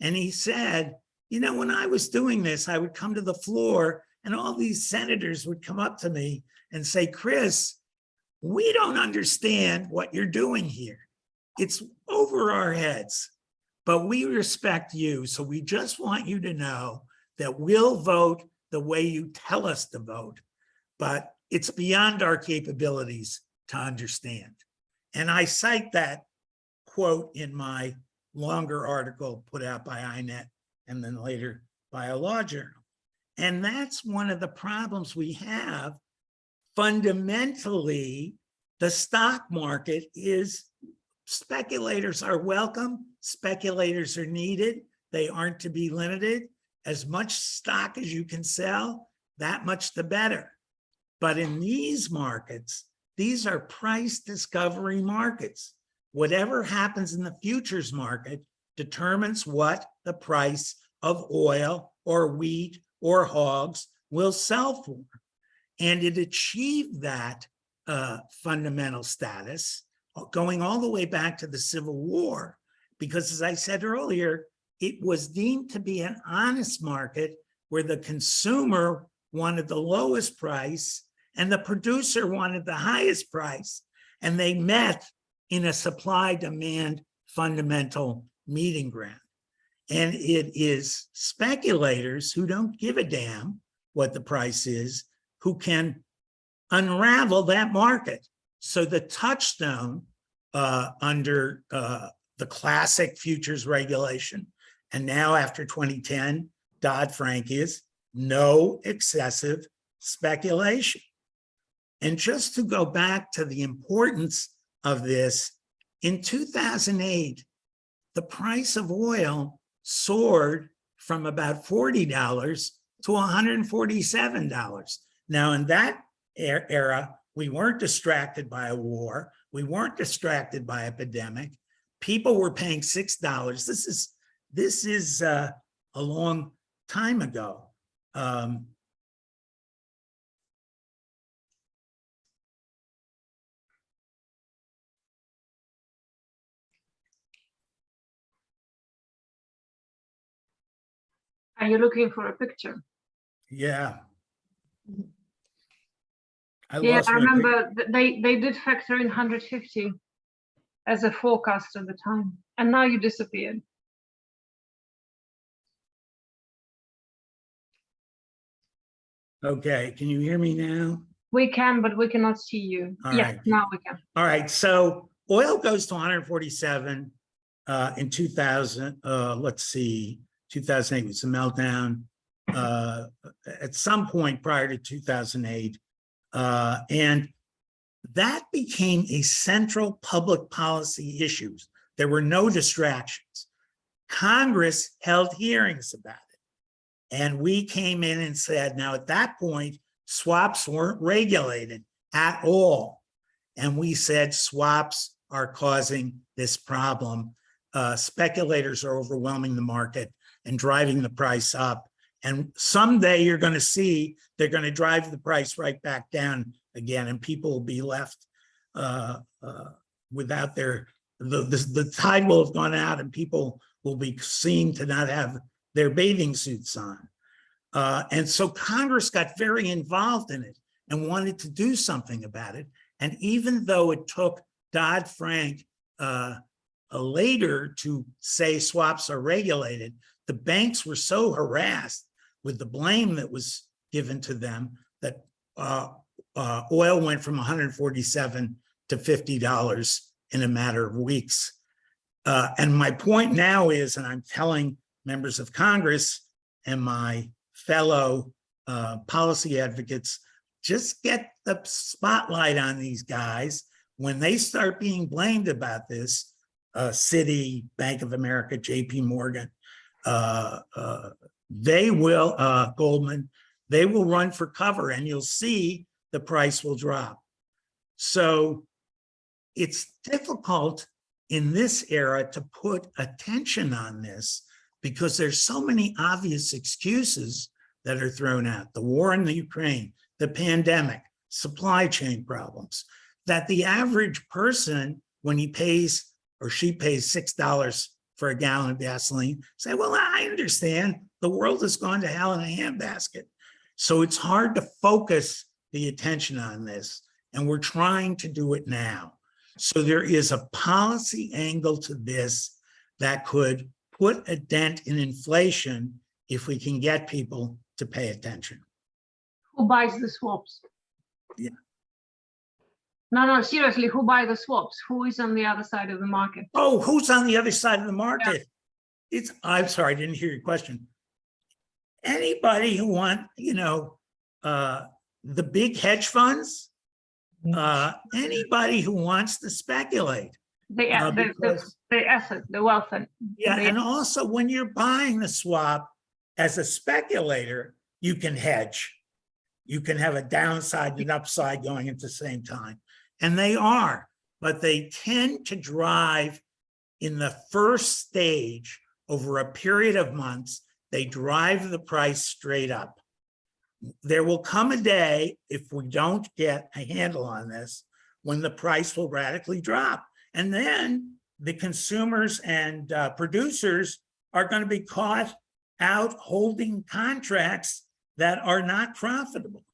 And he said, you know, when I was doing this, I would come to the floor and all these senators would come up to me and say, Chris, we don't understand what you're doing here. It's over our heads, but we respect you. So we just want you to know that we'll vote the way you tell us to vote, but it's beyond our capabilities to understand. And I cite that quote in my longer article put out by INET and then later by a law journal. And that's one of the problems we have. Fundamentally, the stock market is, speculators are welcome, speculators are needed, they aren't to be limited. As much stock as you can sell, that much the better. But in these markets, these are price discovery markets. Whatever happens in the futures market determines what the price of oil or wheat or hogs will sell for. And it achieved that fundamental status going all the way back to the Civil War, because as I said earlier, it was deemed to be an honest market where the consumer wanted the lowest price and the producer wanted the highest price. And they met in a supply-demand fundamental meeting ground. And it is speculators who don't give a damn what the price is who can unravel that market. So the touchstone under the classic futures regulation, and now after 2010, Dodd-Frank is no excessive speculation. And just to go back to the importance of this, in 2008, the price of oil soared from about $40 to $147. Now, in that era, we weren't distracted by a war. We weren't distracted by an epidemic. People were paying $6. This is a long time ago.
Are you looking for a picture?
Yeah. I
remember they did factor in 150 as a forecast at the time, and now you disappeared.
Okay, can you hear me now?
We can, but we cannot see you.
All
Yeah,
right.
now we can.
All right, so oil goes to 147 in 2000. Let's see, 2008 was a meltdown. At some point prior to 2008, and that became a central public policy issue. There were no distractions. Congress held hearings about it. And we came in and said, now at that point, swaps weren't regulated at all. And we said swaps are causing this problem. Speculators are overwhelming the market and driving the price up. And someday you're going to see they're going to drive the price right back down again, and people will be left without the tide will have gone out, and people will be seen to not have their bathing suits on. And so Congress got very involved in it and wanted to do something about it. And even though it took Dodd-Frank later to say swaps are regulated, the banks were so harassed with the blame that was given to them that oil went from 147 to $50 in a matter of weeks. And my point now is, and I'm telling members of Congress and my fellow policy advocates, just get the spotlight on these guys. When they start being blamed about this, Citi, Bank of America, JP Morgan, they will, Goldman, they will run for cover, and you'll see the price will drop. So it's difficult in this era to put attention on this because there's so many obvious excuses that are thrown out. The war in the Ukraine, the pandemic, supply chain problems, that the average person, when he pays or she pays $6 for a gallon of gasoline, say, well, I understand the world has gone to hell in a handbasket. So it's hard to focus the attention on this, and we're trying to do it now. So there is a policy angle to this that could put a dent in inflation if we can get people to pay attention.
Who buys the swaps?
Yeah.
No, seriously, who buys the swaps? Who is on the other side of the market?
Oh, who's on the other side of the market? Yeah. I'm sorry, I didn't hear your question. Anybody who want, the big hedge funds, anybody who wants to speculate.
The asset, the wealth.
Yeah, and also when you're buying the swap as a speculator, you can hedge. you can have a downside and an upside going at the same time. And they are, but they tend to drive in the first stage over a period of months, they drive the price straight up. There will come a day, if we don't get a handle on this, when the price will radically drop. And then the consumers and producers are going to be caught out holding contracts that are not profitable.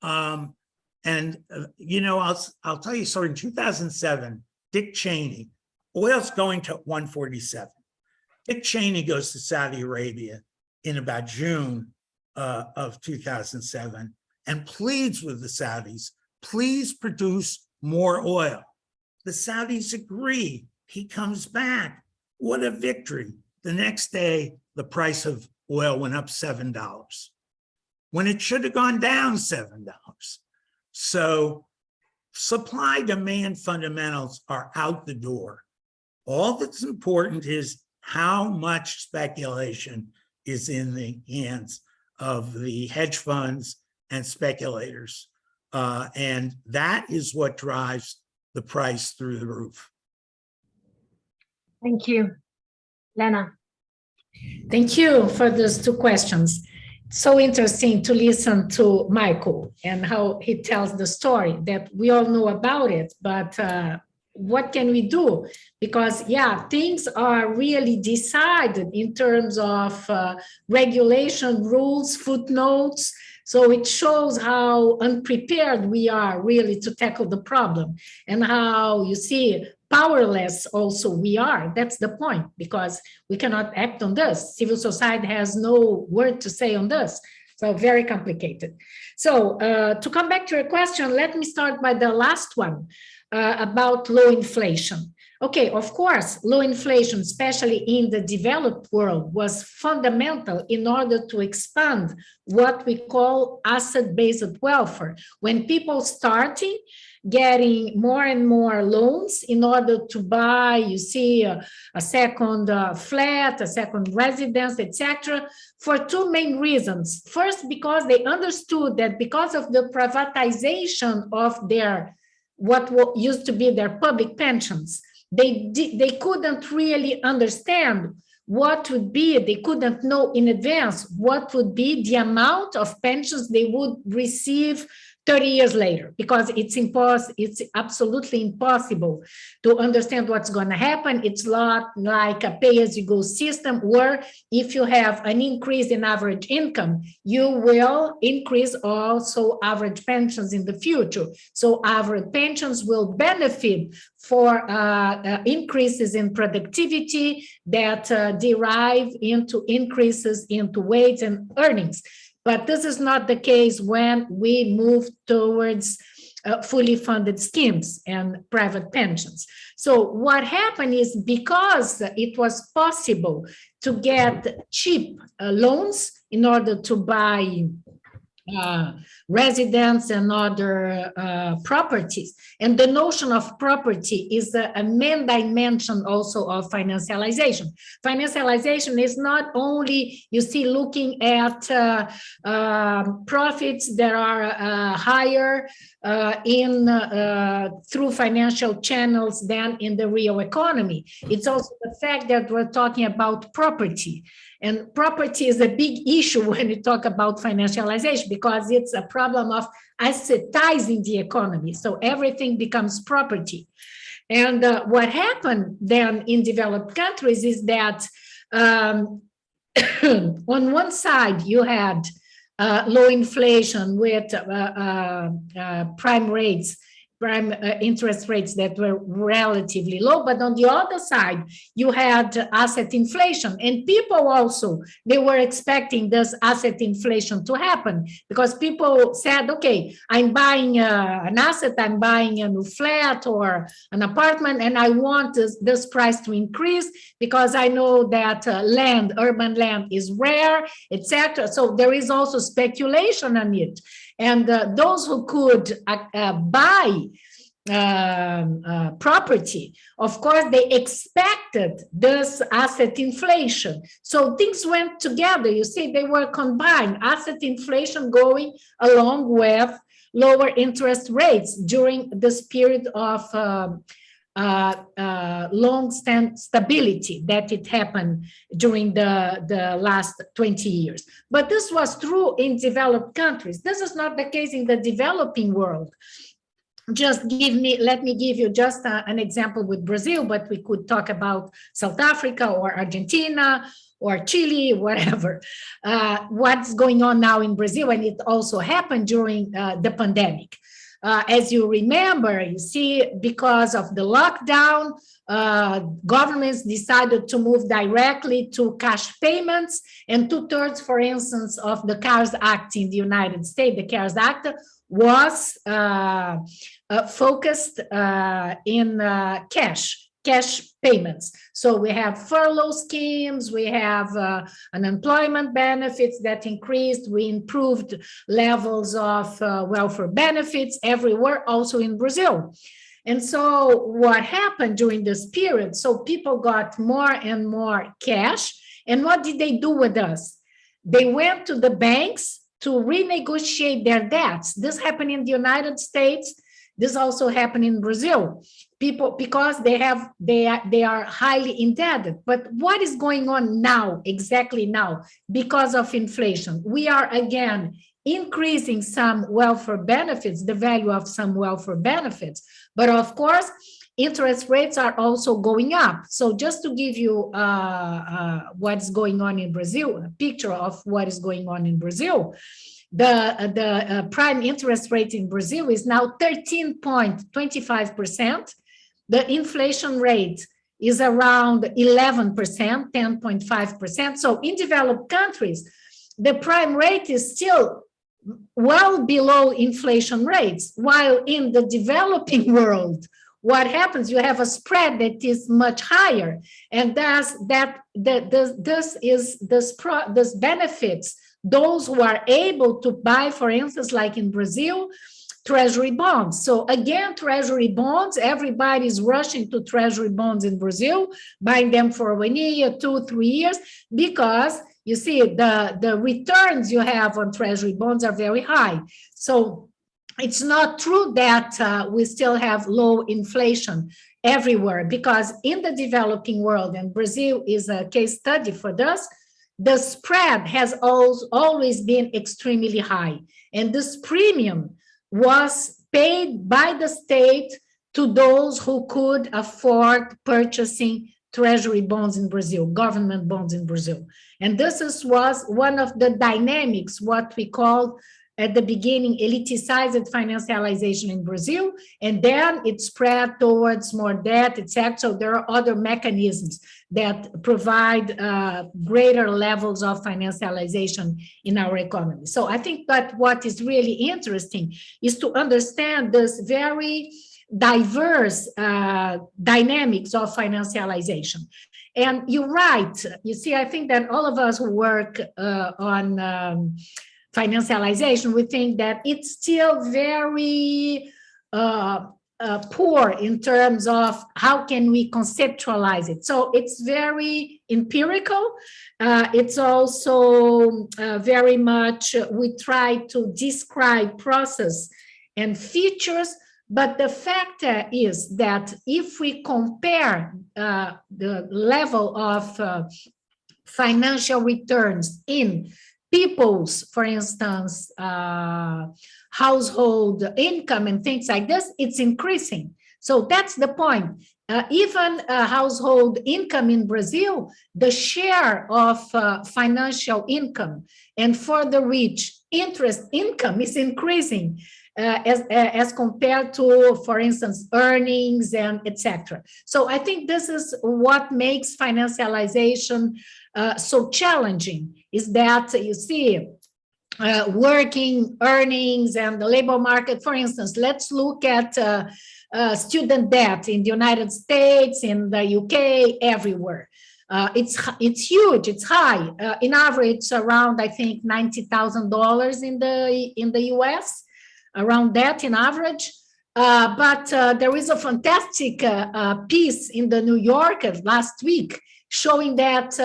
I'll tell you, so in 2007, Dick Cheney, oil's going to 147. Dick Cheney goes to Saudi Arabia in about June of 2007 and pleads with the Saudis, please produce more oil. The Saudis agree. He comes back. What a victory. The next day, the price of oil went up $7 when it should have gone down $7. So supply-demand fundamentals are out the door. All that's important is how much speculation is in the hands of the hedge funds and speculators. And that is what drives the price through the roof.
Thank you. Lena.
Thank you for those two questions. So interesting to listen to Michael and how he tells the story that we all know about it, but what can we do? Because, yeah, things are really decided in terms of regulation, rules, footnotes. So it shows how unprepared we are really to tackle the problem and how, you see, powerless also we are. That's the point, because we cannot act on this. Civil society has no word to say on this. So very complicated. So to come back to your question, let me start by the last one about low inflation. Okay, of course, low inflation, especially in the developed world, was fundamental in order to expand what we call asset-based welfare. When people starting getting more and more loans in order to buy, you see, a second flat, a second residence, etc., for two main reasons. First, because they understood that because of the privatization of their, what used to be their public pensions, they couldn't really understand what would be, they couldn't know in advance what would be the amount of pensions they would receive 30 years later, because it's absolutely impossible to understand what's going to happen. It's not like a pay-as-you-go system where if you have an increase in average income, you will increase also average pensions in the future. So average pensions will benefit for increases in productivity that derive into increases into wage and earnings. But this is not the case when we move towards fully funded schemes and private pensions. So what happened is, because it was possible to get cheap loans in order to buy residence and other properties. And the notion of property is a main dimension also of financialization. Financialization is not only, you see, looking at profits that are higher through financial channels than in the real economy. It's also the fact that we're talking about property. And property is a big issue when you talk about financialization, because it's a problem of assetizing the economy. So everything becomes property. And what happened then in developed countries is that on one side, you had low inflation with prime interest rates that were relatively low, but on the other side, you had asset inflation, and people also, they were expecting this asset inflation to happen, because people said, okay, I'm buying an asset, I'm buying a new flat or an apartment, and I want this price to increase because I know that urban land is rare, etc. So there is also speculation on it. And those who could buy property, of course, they expected this asset inflation. So things went together. You see, they were combined, asset inflation going along with lower interest rates during this period of long-stand stability that it happened during the last 20 years. But this was true in developed countries. This is not the case in the developing world. Let me give you just an example with Brazil, but we could talk about South Africa or Argentina or Chile, whatever. What's going on now in Brazil, and it also happened during the pandemic. As you remember, you see, because of the lockdown, governments decided to move directly to cash payments, and 2/3, for instance, of the CARES Act in the United States, the CARES Act was focused in cash payments. So we have furlough schemes, we have unemployment benefits that increased, we improved levels of welfare benefits everywhere, also in Brazil. And so what happened during this period, so people got more and more cash, and what did they do with us? They went to the banks to renegotiate their debts. This happened in the United States. This also happened in Brazil. People, because they are highly indebted. But what is going on now, exactly now, because of inflation? We are again increasing some welfare benefits, the value of some welfare benefits. But of course, interest rates are also going up. So just to give you what's going on in Brazil, a picture of what is going on in Brazil, the prime interest rate in Brazil is now 13.25%. The inflation rate is around 11%, 10.5%. So in developed countries, the prime rate is still well below inflation rates, while in the developing world, what happens? You have a spread that is much higher, and this benefits those who are able to buy, for instance, like in Brazil, treasury bonds. So again, treasury bonds, everybody's rushing to treasury bonds in Brazil, buying them for 1 year, 2, 3 years, because you see the returns you have on treasury bonds are very high. So it's not true that we still have low inflation everywhere, because in the developing world, and Brazil is a case study for this, the spread has always been extremely high. And this premium was paid by the state to those who could afford purchasing treasury bonds in Brazil, government bonds in Brazil. And this was one of the dynamics, what we call at the beginning, eliticized financialization in Brazil, and then it spread towards more debt, etc. So there are other mechanisms that provide greater levels of financialization in our economy. So I think that what is really interesting is to understand this very diverse dynamics of financialization. And you're right. You see, I think that all of us who work on financialization, we think that it's still very poor in terms of how can we conceptualize it. So it's very empirical. It's also very much, we try to describe process and features, but the fact is that if we compare the level of financial returns in people's, for instance, household income and things like this, it's increasing. So that's the point. Even household income in Brazil, the share of financial income and for the rich, interest income is increasing as compared to, for instance, earnings and etc. So I think this is what makes financialization so challenging, is that you see working earnings and the labor market. For instance, let's look at student debt in the United States, in the UK, everywhere. It's huge, it's high. In average, around, I think, $90,000 in the US, around that in average. But there is a fantastic piece in the New Yorker last week showing that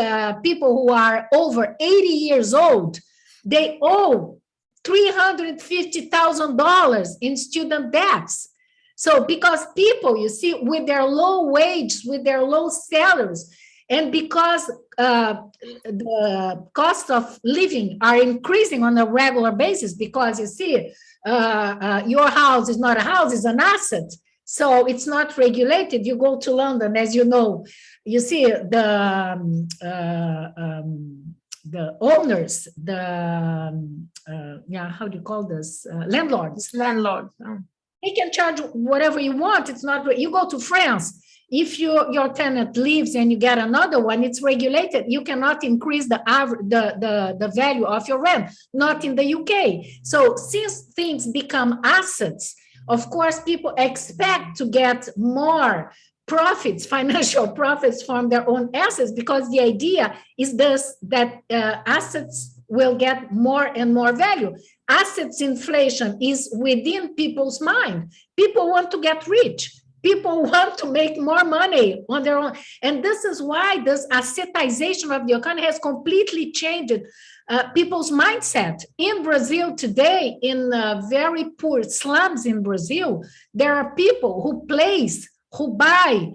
people who are over 80 years old, they owe $350,000 in student debts. So because people, you see, with their low wage, with their low salaries, and because the cost of living are increasing on a regular basis, because you see, your house is not a house, it's an asset. So it's not regulated. You go to London, as you know, you see the owners, yeah, how do you call this? Landlords.
Landlords.
They can charge whatever you want. It's not, you go to France, if your tenant leaves and you get another one, it's regulated. You cannot increase the value of your rent, not in the UK. So since things become assets, of course, people expect to get more profits, financial profits from their own assets, because the idea is this, that assets will get more and more value. Assets inflation is within people's mind. People want to get rich. People want to make more money on their own. And this is why this assetization of the economy has completely changed people's mindset. In Brazil today, in very poor slums in Brazil, there are people who buy,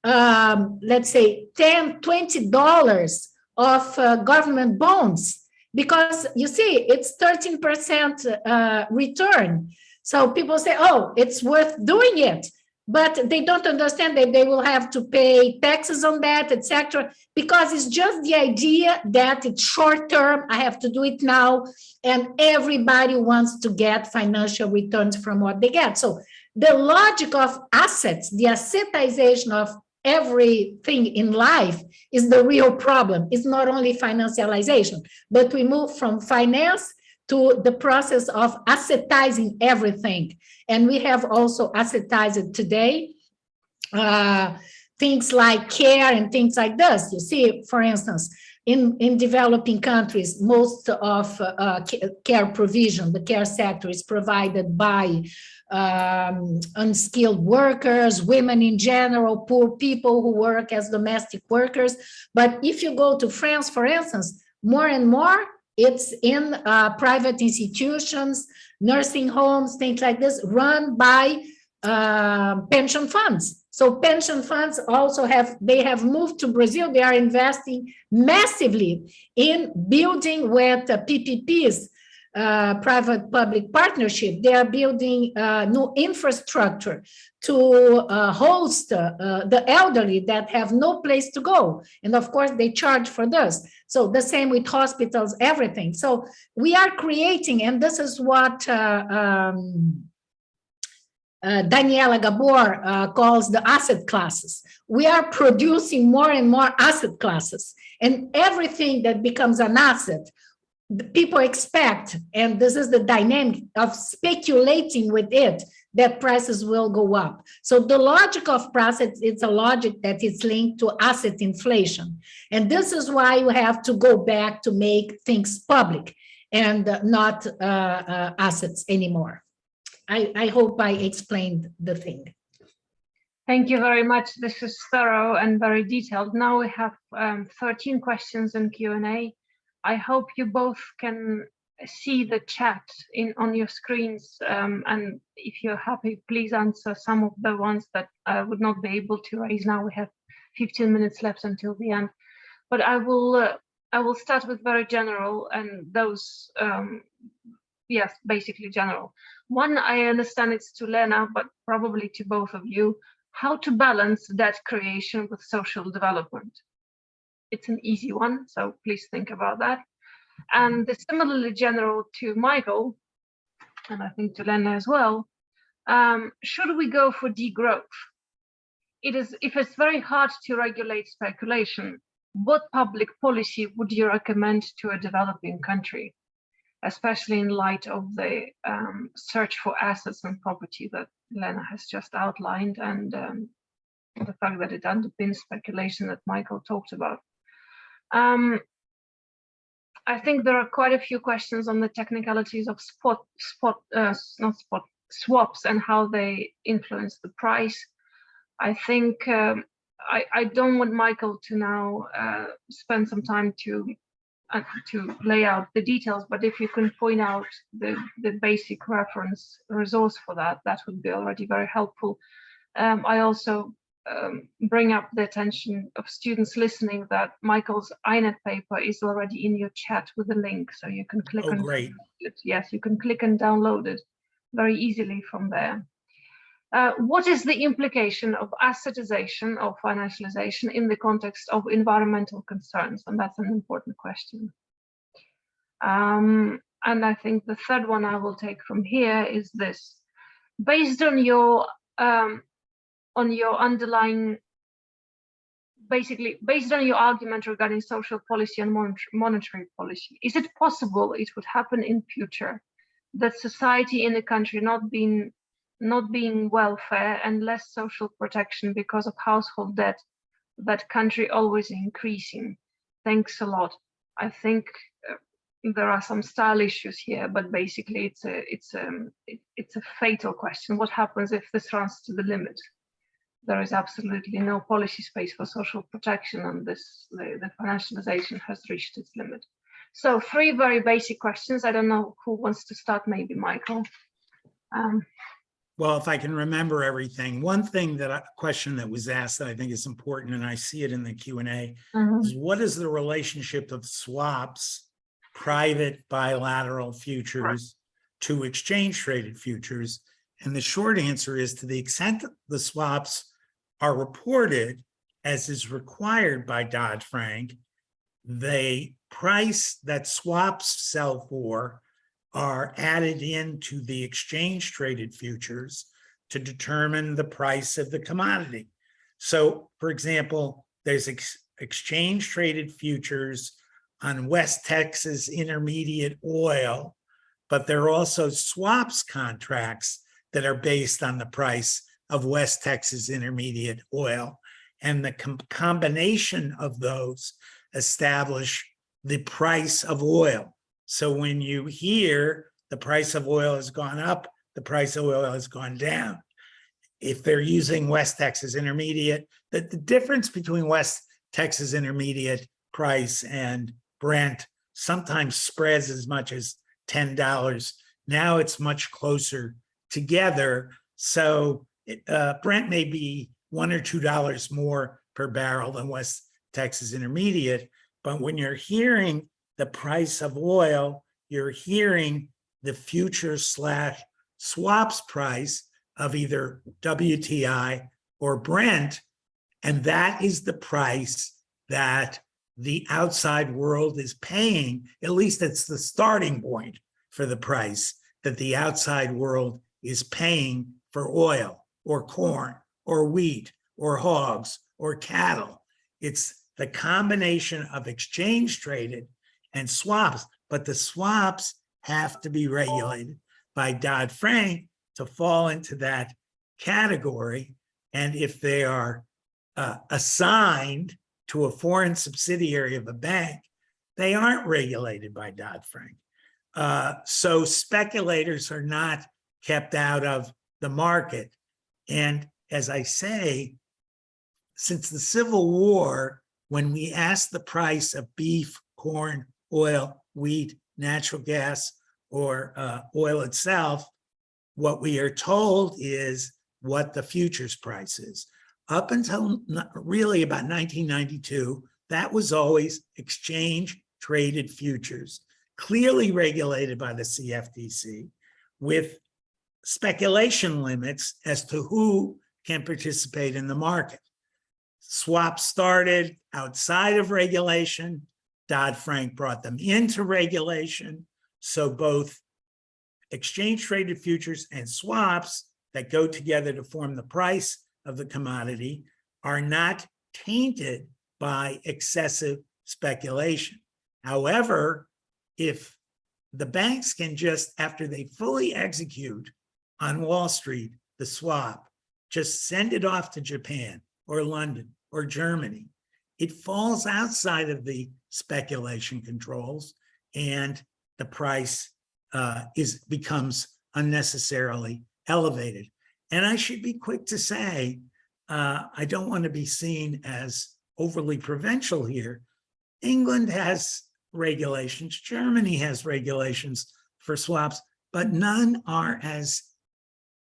let's say, $10, $20 of government bonds, because you see, it's 13% return. So people say, oh, it's worth doing it. But they don't understand that they will have to pay taxes on that, etc., because it's just the idea that it's short term, I have to do it now, and everybody wants to get financial returns from what they get. So the logic of assets, the assetization of everything in life is the real problem. It's not only financialization, but we move from finance to the process of assetizing everything. And we have also assetized today things like care and things like this. You see, for instance, in developing countries, most of care provision, the care sector, is provided by unskilled workers, women in general, poor people who work as domestic workers. But if you go to France, for instance, more and more, it's in private institutions, nursing homes, things like this, run by pension funds. So pension funds also have moved to Brazil. They are investing massively in building with PPPs, private-public partnership. They are building new infrastructure to host the elderly that have no place to go. And of course, they charge for this. So the same with hospitals, everything. So we are creating, and this is what Daniela Gabor calls the asset classes. We are producing more and more asset classes, and everything that becomes an asset, the people expect, and this is the dynamic of speculating with it, that prices will go up. So the logic of prices, it's a logic that is linked to asset inflation. And this is why you have to go back to make things public and not assets anymore. I hope I explained the thing.
Thank you very much. This is thorough and very detailed. Now we have 13 questions in Q&A. I hope you both can see the chat on your screens, and if you're happy, please answer some of the ones that I would not be able to raise now. We have 15 minutes left until the end, but I will start with very general, and those, yes, basically general. One, I understand it's to Lena, but probably to both of you, how to balance debt creation with social development. It's an easy one, so please think about that. And similarly general to Michael, and I think to Lena as well, should we go for degrowth? If it's very hard to regulate speculation, what public policy would you recommend to a developing country, especially in light of the search for assets and property that Lena has just outlined, and the fact that it underpins speculation that Michael talked about? I think there are quite a few questions on the technicalities of swaps and how they influence the price. I think I don't want Michael to now spend some time to lay out the details, but if you can point out the basic reference resource for that, that would be already very helpful. I also bring up the attention of students listening that Michael's INET paper is already in your chat with a link, so you can click on
great.
it. Yes, you can click and download it very easily from there. What is the implication of assetization or financialization in the context of environmental concerns? And that's an important question. And I think the third one I will take from here is this. Based on your underlying, basically based on your argument regarding social policy and monetary policy, is it possible it would happen in future that society in a country not being welfare and less social protection because of household debt, that country always increasing? Thanks a lot. I think there are some style issues here, but basically it's a fatal question. What happens if this runs to the limit? There is absolutely no policy space for social protection, and the financialization has reached its limit. So 3 very basic questions. I don't know who wants to start, maybe Michael.
Well, if I can remember everything, one thing question that was asked that I think is important, and I see it in the Q&A, is what is the relationship of swaps, private bilateral futures, to exchange traded futures? And the short answer is, to the extent that the swaps are reported as is required by Dodd-Frank, the price that swaps sell for are added into the exchange traded futures to determine the price of the commodity. So, for example, there's exchange traded futures on West Texas Intermediate oil, but there are also swaps contracts that are based on the price of West Texas Intermediate oil. And the combination of those establish the price of oil. So when you hear the price of oil has gone up, the price of oil has gone down. If they're using West Texas Intermediate, the difference between West Texas Intermediate price and Brent sometimes spreads as much as $10. Now it's much closer together. So Brent may be $1 or $2 more per barrel than West Texas Intermediate, but when you're hearing the price of oil, you're hearing the future / swaps price of either WTI or Brent, and that is the price that the outside world is paying. At least it's the starting point for the price that the outside world is paying for oil or corn or wheat or hogs or cattle. It's the combination of exchange traded and swaps, but the swaps have to be regulated by Dodd-Frank to fall into that category. And if they are assigned to a foreign subsidiary of a bank, they aren't regulated by Dodd-Frank. So speculators are not kept out of the market. And as I say, since the Civil War, when we asked the price of beef, corn, oil, wheat, natural gas, or oil itself, what we are told is what the futures price is. Up until really about 1992, that was always exchange traded futures, clearly regulated by the CFTC, with speculation limits as to who can participate in the market. Swaps started outside of regulation. Dodd-Frank brought them into regulation. So both exchange traded futures and swaps that go together to form the price of the commodity are not tainted by excessive speculation. However, if the banks can just, after they fully execute on Wall Street the swap, just send it off to Japan or London or Germany, it falls outside of the speculation controls, and the price becomes unnecessarily elevated. And I should be quick to say, I don't want to be seen as overly provincial here. England has regulations, Germany has regulations for swaps, but none are as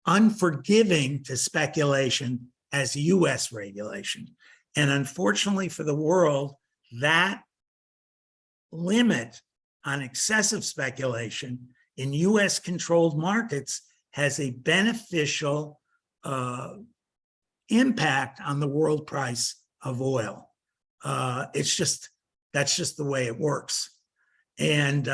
unforgiving to speculation as US regulation. And unfortunately for the world, that limit on excessive speculation in US controlled markets has a beneficial impact on the world price of oil. That's just the way it works. And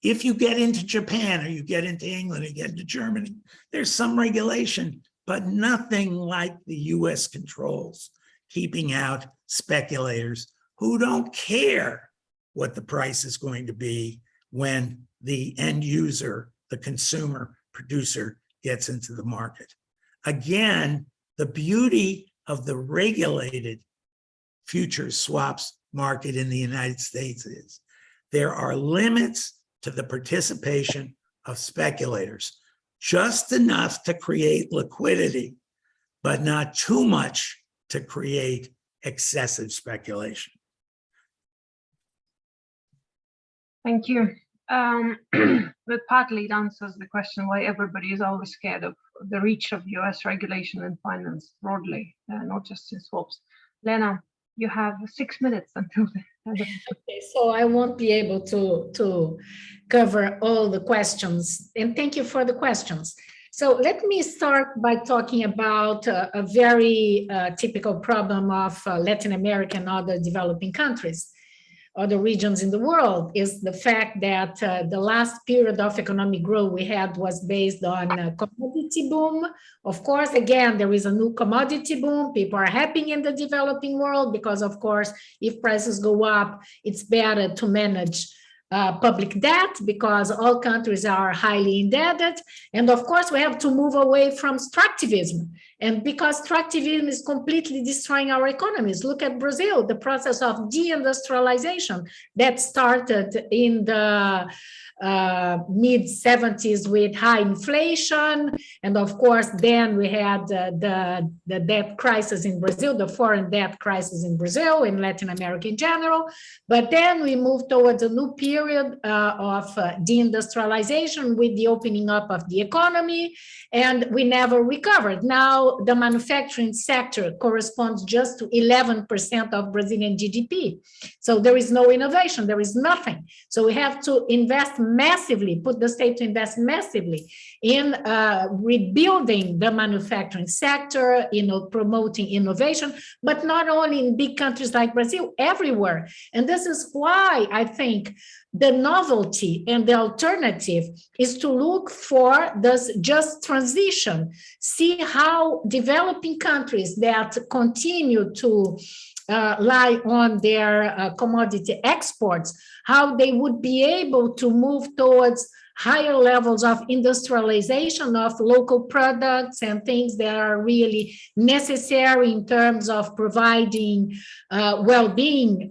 if you get into Japan or you get into England or you get into Germany, there's some regulation, but nothing like the US controls, keeping out speculators who don't care what the price is going to be when the end user, the consumer, producer gets into the market. Again, the beauty of the regulated futures swaps market in the United States is there are limits to the participation of speculators, just enough to create liquidity, but not too much to create excessive speculation.
Thank you. That partly it answers the question why everybody is always scared of the reach of US regulation in finance broadly, not just in swaps. Lena, you have 6 minutes until the end of the...
Okay, so I won't be able to cover all the questions, and thank you for the questions. So let me start by talking about a very typical problem of Latin America and other developing countries, other regions in the world, is the fact that the last period of economic growth we had was based on a commodity boom. Of course, again, there is a new commodity boom. People are happy in the developing world because, of course, if prices go up, it's better to manage public debt because all countries are highly indebted. And of course, we have to move away from extractivism. And because extractivism is completely destroying our economies. Look at Brazil, the process of deindustrialization that started in the mid-70s with high inflation. And of course, then we had the debt crisis in Brazil, the foreign debt crisis in Brazil, in Latin America in general. But then we moved towards a new period of deindustrialization with the opening up of the economy, and we never recovered. Now, the manufacturing sector corresponds just to 11% of Brazilian GDP. So there is no innovation, there is nothing. So we have to invest massively, put the state to invest massively in rebuilding the manufacturing sector, promoting innovation, but not only in big countries like Brazil, everywhere. And this is why I think the novelty and the alternative is to look for this just transition, see how developing countries that continue to lie on their commodity exports, how they would be able to move towards higher levels of industrialization of local products and things that are really necessary in terms of providing well-being,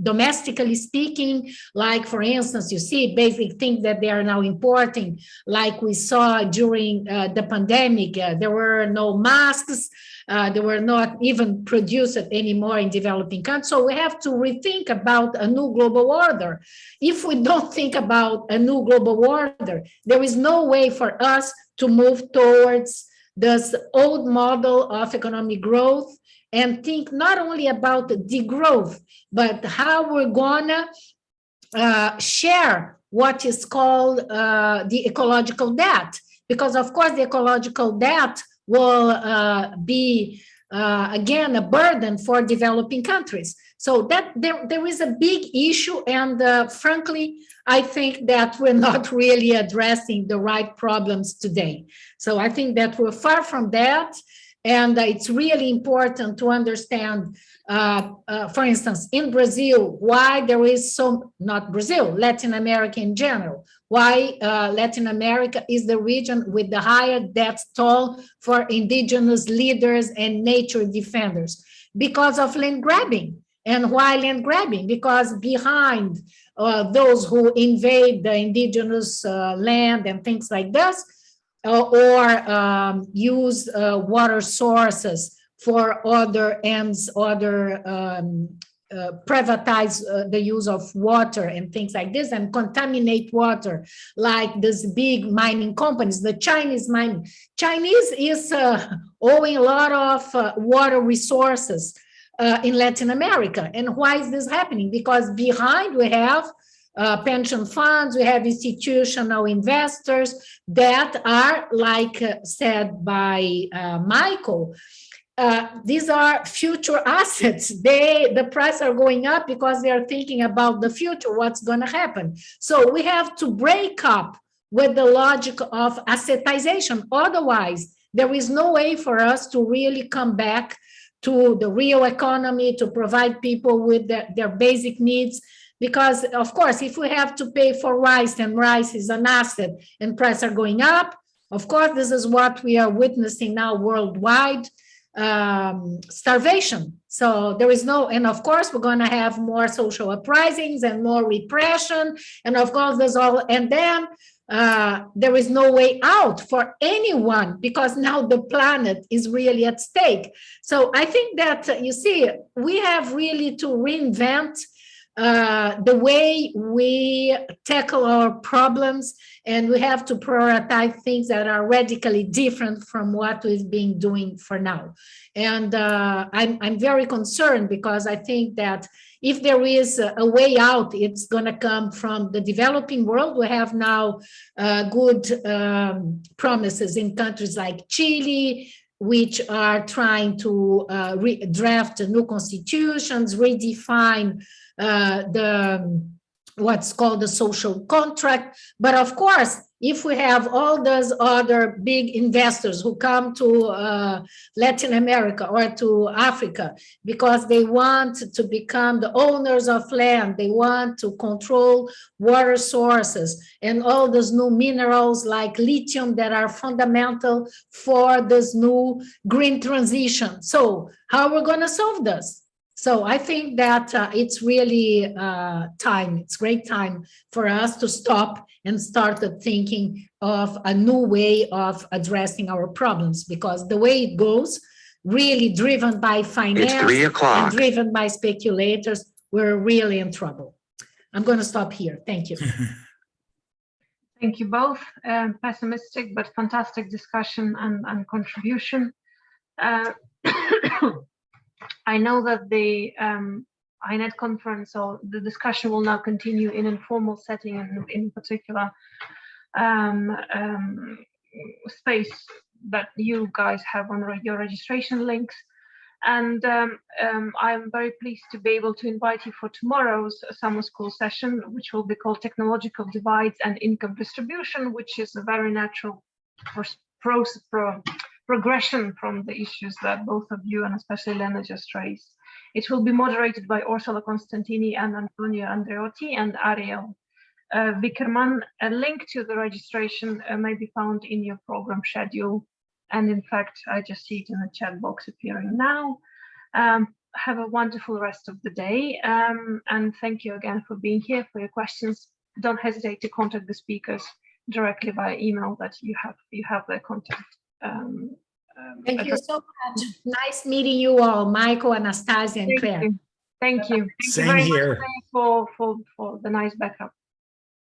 domestically speaking, like, for instance, you see basic things that they are now importing, like we saw during the pandemic. There were no masks. They were not even produced anymore in developing countries. So we have to rethink about a new global order. If we don't think about a new global order, there is no way for us to move towards this old model of economic growth and think not only about the growth, but how we're gonna share what is called the ecological debt. Because of course, the ecological debt will be, again, a burden for developing countries. So that there is a big issue, and frankly, I think that we're not really addressing the right problems today. So I think that we're far from that, and it's really important to understand, for instance, in Brazil, why there is not Brazil, Latin America in general, why Latin America is the region with the higher debt toll for indigenous leaders and nature defenders, because of land grabbing. And why land grabbing? Because behind those who invade the indigenous land and things like this, or use water sources for other ends, privatize the use of water and things like this, and contaminate water, like these big mining companies, the Chinese mining. Chinese is owing a lot of water resources in Latin America. And why is this happening? Because behind we have pension funds, we have institutional investors that are, like said by Michael, these are future assets. The prices are going up because they are thinking about the future, what's going to happen. So we have to break up with the logic of assetization. Otherwise, there is no way for us to really come back to the real economy, to provide people with their basic needs. Because, of course, if we have to pay for rice, and rice is an asset, and prices are going up, of course, this is what we are witnessing now worldwide. Starvation. So there is no, and of course we're going to have more social uprisings and more repression, and of course there's all, and then there is no way out for anyone, because now the planet is really at stake. So I think that, you see, we have really to reinvent the way we tackle our problems, and we have to prioritize things that are radically different from what we've been doing for now. And I'm very concerned, because I think that if there is a way out, it's going to come from the developing world. We have now good promises in countries like Chile, which are trying to draft new constitutions, redefine what's called the social contract. But of course, if we have all those other big investors who come to Latin America or to Africa because they want to become the owners of land, they want to control water sources and all those new minerals like lithium that are fundamental for this new green transition. So how are we going to solve this? So I think that it's really time, it's great time for us to stop and start thinking of a new way of addressing our problems, because the way it goes, really driven by finance and driven by speculators, we're really in trouble. I'm going to stop here. Thank you.
Thank you both. Pessimistic but fantastic discussion and contribution. I know that the INET conference, or the discussion, will now continue in informal setting, and in particular space that you guys have on your registration links. And I'm very pleased to be able to invite you for tomorrow's summer school session, which will be called Technological Divides and Income Distribution, which is a very natural progression from the issues that both of you and especially Lena just raised. It will be moderated by Ursula Constantini and Antonio Andreotti and Ariel Wickerman. A link to the registration may be found in your program schedule. And in fact, I just see it in the chat box appearing now. Have a wonderful rest of the day. And thank you again for being here, for your questions. Don't hesitate to contact the speakers directly via email that you have their contact.
Thank you so much. Nice meeting you all, Michael, Anastasia, and Claire.
Thank you.
Same here.
For the nice backup.